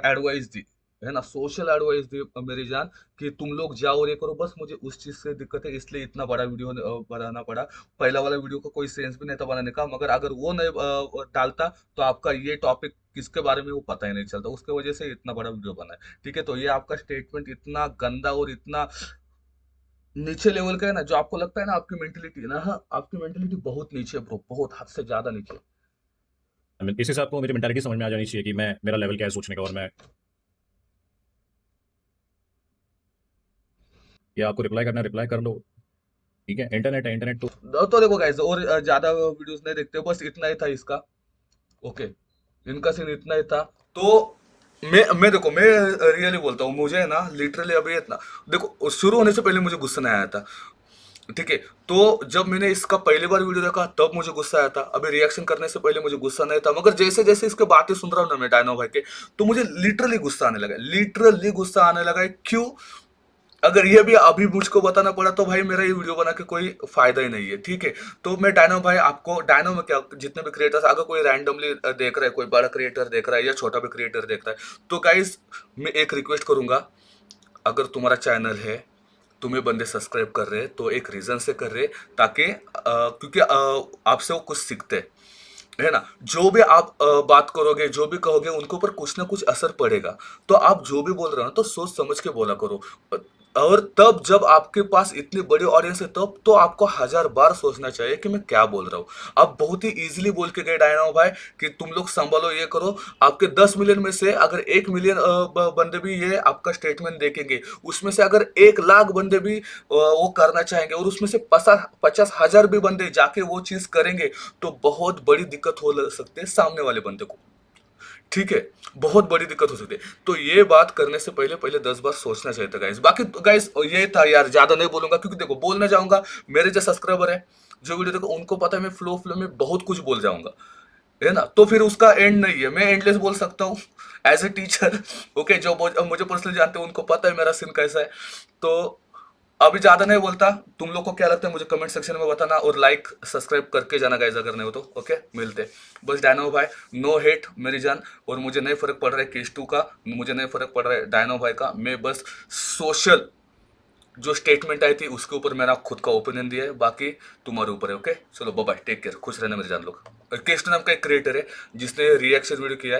एडवाइस दी, है ना, सोशल एडवाइस दी मेरी जान, कि तुम लोग जाओ और ये करो। बस मुझे उस चीज से दिक्कत है, इसलिए इतना बड़ा वीडियो बनाना पड़ा। पहला वाला वीडियो का कोई सेंस भी नहीं था बनाने का, मगर अगर वो नहीं डालता तो आपका ये टॉपिक किसके बारे में वो पता ही नहीं चलता, उसके वजह से इतना बड़ा वीडियो बना है, ठीक है। तो ये आपका स्टेटमेंट इतना गंदा और इतना नीचे लेवल का है ना, जो आपको लगता है ना आपकी मेंटेलिटी है ना, हाँ आपकी मेंटेलिटी बहुत नीचे है ब्रो, बहुत हद से ज्यादा नीचे। I mean, इस हिसाब को मेरी मेंटालिटी समझ में आ जानी चाहिए कि मैं, मेरा लेवल क्या है सोचने का, और मैं या आपको रिप्लाई करना है रिप्लाई कर लो, ठीक है। इंटरनेट है, इंटरनेट तो देखो गाइस, और ज्यादा वीडियोस नहीं देखते हो, बस इतना ही था इसका। ओके, इनका सीन इतना ही था। तो मैं देखो, मैं रियली बोलता हूँ, मुझे ना लिटरली अभी इतना, देखो शुरू होने से पहले मुझे गुस्सा नहीं आया था, ठीक है। तो जब मैंने इसका पहली बार वीडियो देखा तब मुझे गुस्सा आया था, अभी रिएक्शन करने से पहले मुझे गुस्सा नहीं था, मगर जैसे जैसे इसके बातें सुन रहा हूँ ना मैं डायनो भाई के, तो मुझे लिटरली गुस्सा आने लगा, लिटरली गुस्सा आने लगा है। क्यों? अगर ये भी अभी मुझको बताना पड़ा तो भाई मेरा ये वीडियो बना के कोई फायदा ही नहीं है, ठीक है। तो मैं डायनो भाई, आपको डायनो में क्या, जितने भी क्रिएटर्स, अगर कोई रैंडमली देख रहा है, कोई बड़ा क्रिएटर देख रहा है या छोटा भी क्रिएटर देख रहा है, तो गाइस मैं एक रिक्वेस्ट करूंगा, अगर तुम्हारा चैनल है, तुम्हें बंदे सब्सक्राइब कर रहे हैं, तो एक रीजन से कर रहे हैं, ताकि क्योंकि आपसे वो कुछ सीखते हैं, है ना। जो भी आप बात करोगे, जो भी कहोगे, उनके ऊपर कुछ ना कुछ असर पड़ेगा। तो आप जो भी बोल रहे हो ना, तो सोच समझ के बोला करो। और तब जब आपके पास इतनी बड़ी ऑडियंस है, तब तो आपको 1000 बार सोचना चाहिए कि मैं क्या बोल रहा हूँ। आप बहुत ही इजीली बोल के गए डायनामो भाई कि तुम लोग संभालो, ये करो। आपके 10 मिलियन में से अगर 1 मिलियन बंदे भी ये आपका स्टेटमेंट देखेंगे, उसमें से अगर 1 लाख बंदे भी वो करना चाहेंगे, और उसमें से 50,000 भी बंदे जाके वो चीज करेंगे, तो बहुत बड़ी दिक्कत हो सकती है सामने वाले बंदे को। ठीक है, बहुत बड़ी दिक्कत हो सकती है। तो ये बात करने से पहले पहले 10 बार सोचना चाहिए था गाइस। बाकी गाइस ये था यार, ज्यादा नहीं बोलूंगा क्योंकि देखो बोलने जाऊंगा, मेरे जो सब्सक्राइबर है जो वीडियो देखो उनको पता है मैं फ्लो फ्लो में बहुत कुछ बोल जाऊंगा, है ना, तो फिर उसका एंड नहीं है। मैं एंडलेस बोल सकता हूँ एज ए टीचर। ओके, जो मुझे पर्सनली जानते हैं उनको पता है मेरा सीन कैसा है। तो अभी ज्यादा नहीं बोलता, तुम लोग को क्या लगता है मुझे कमेंट सेक्शन में बताना, और लाइक सब्सक्राइब करके जाना गाइस अगर नहीं हो तो। ओके, मिलते हैं। बस डायनो भाई, नो हेट मेरी जान, और मुझे नहीं फर्क पड़ रहा है केस 2 का, मुझे नहीं फर्क पड़ रहा है डायनो भाई का। मैं बस सोशल जो स्टेटमेंट आई थी उसके ऊपर मैंने खुद का ओपिनियन दिया है, बाकी तुम्हारे ऊपर है। ओके, चलो बाय बाय, टेक केयर, खुश रहना मेरे जान लोग। केस्ट नाम का एक क्रिएटर है जिसने रिएक्शन वीडियो किया है,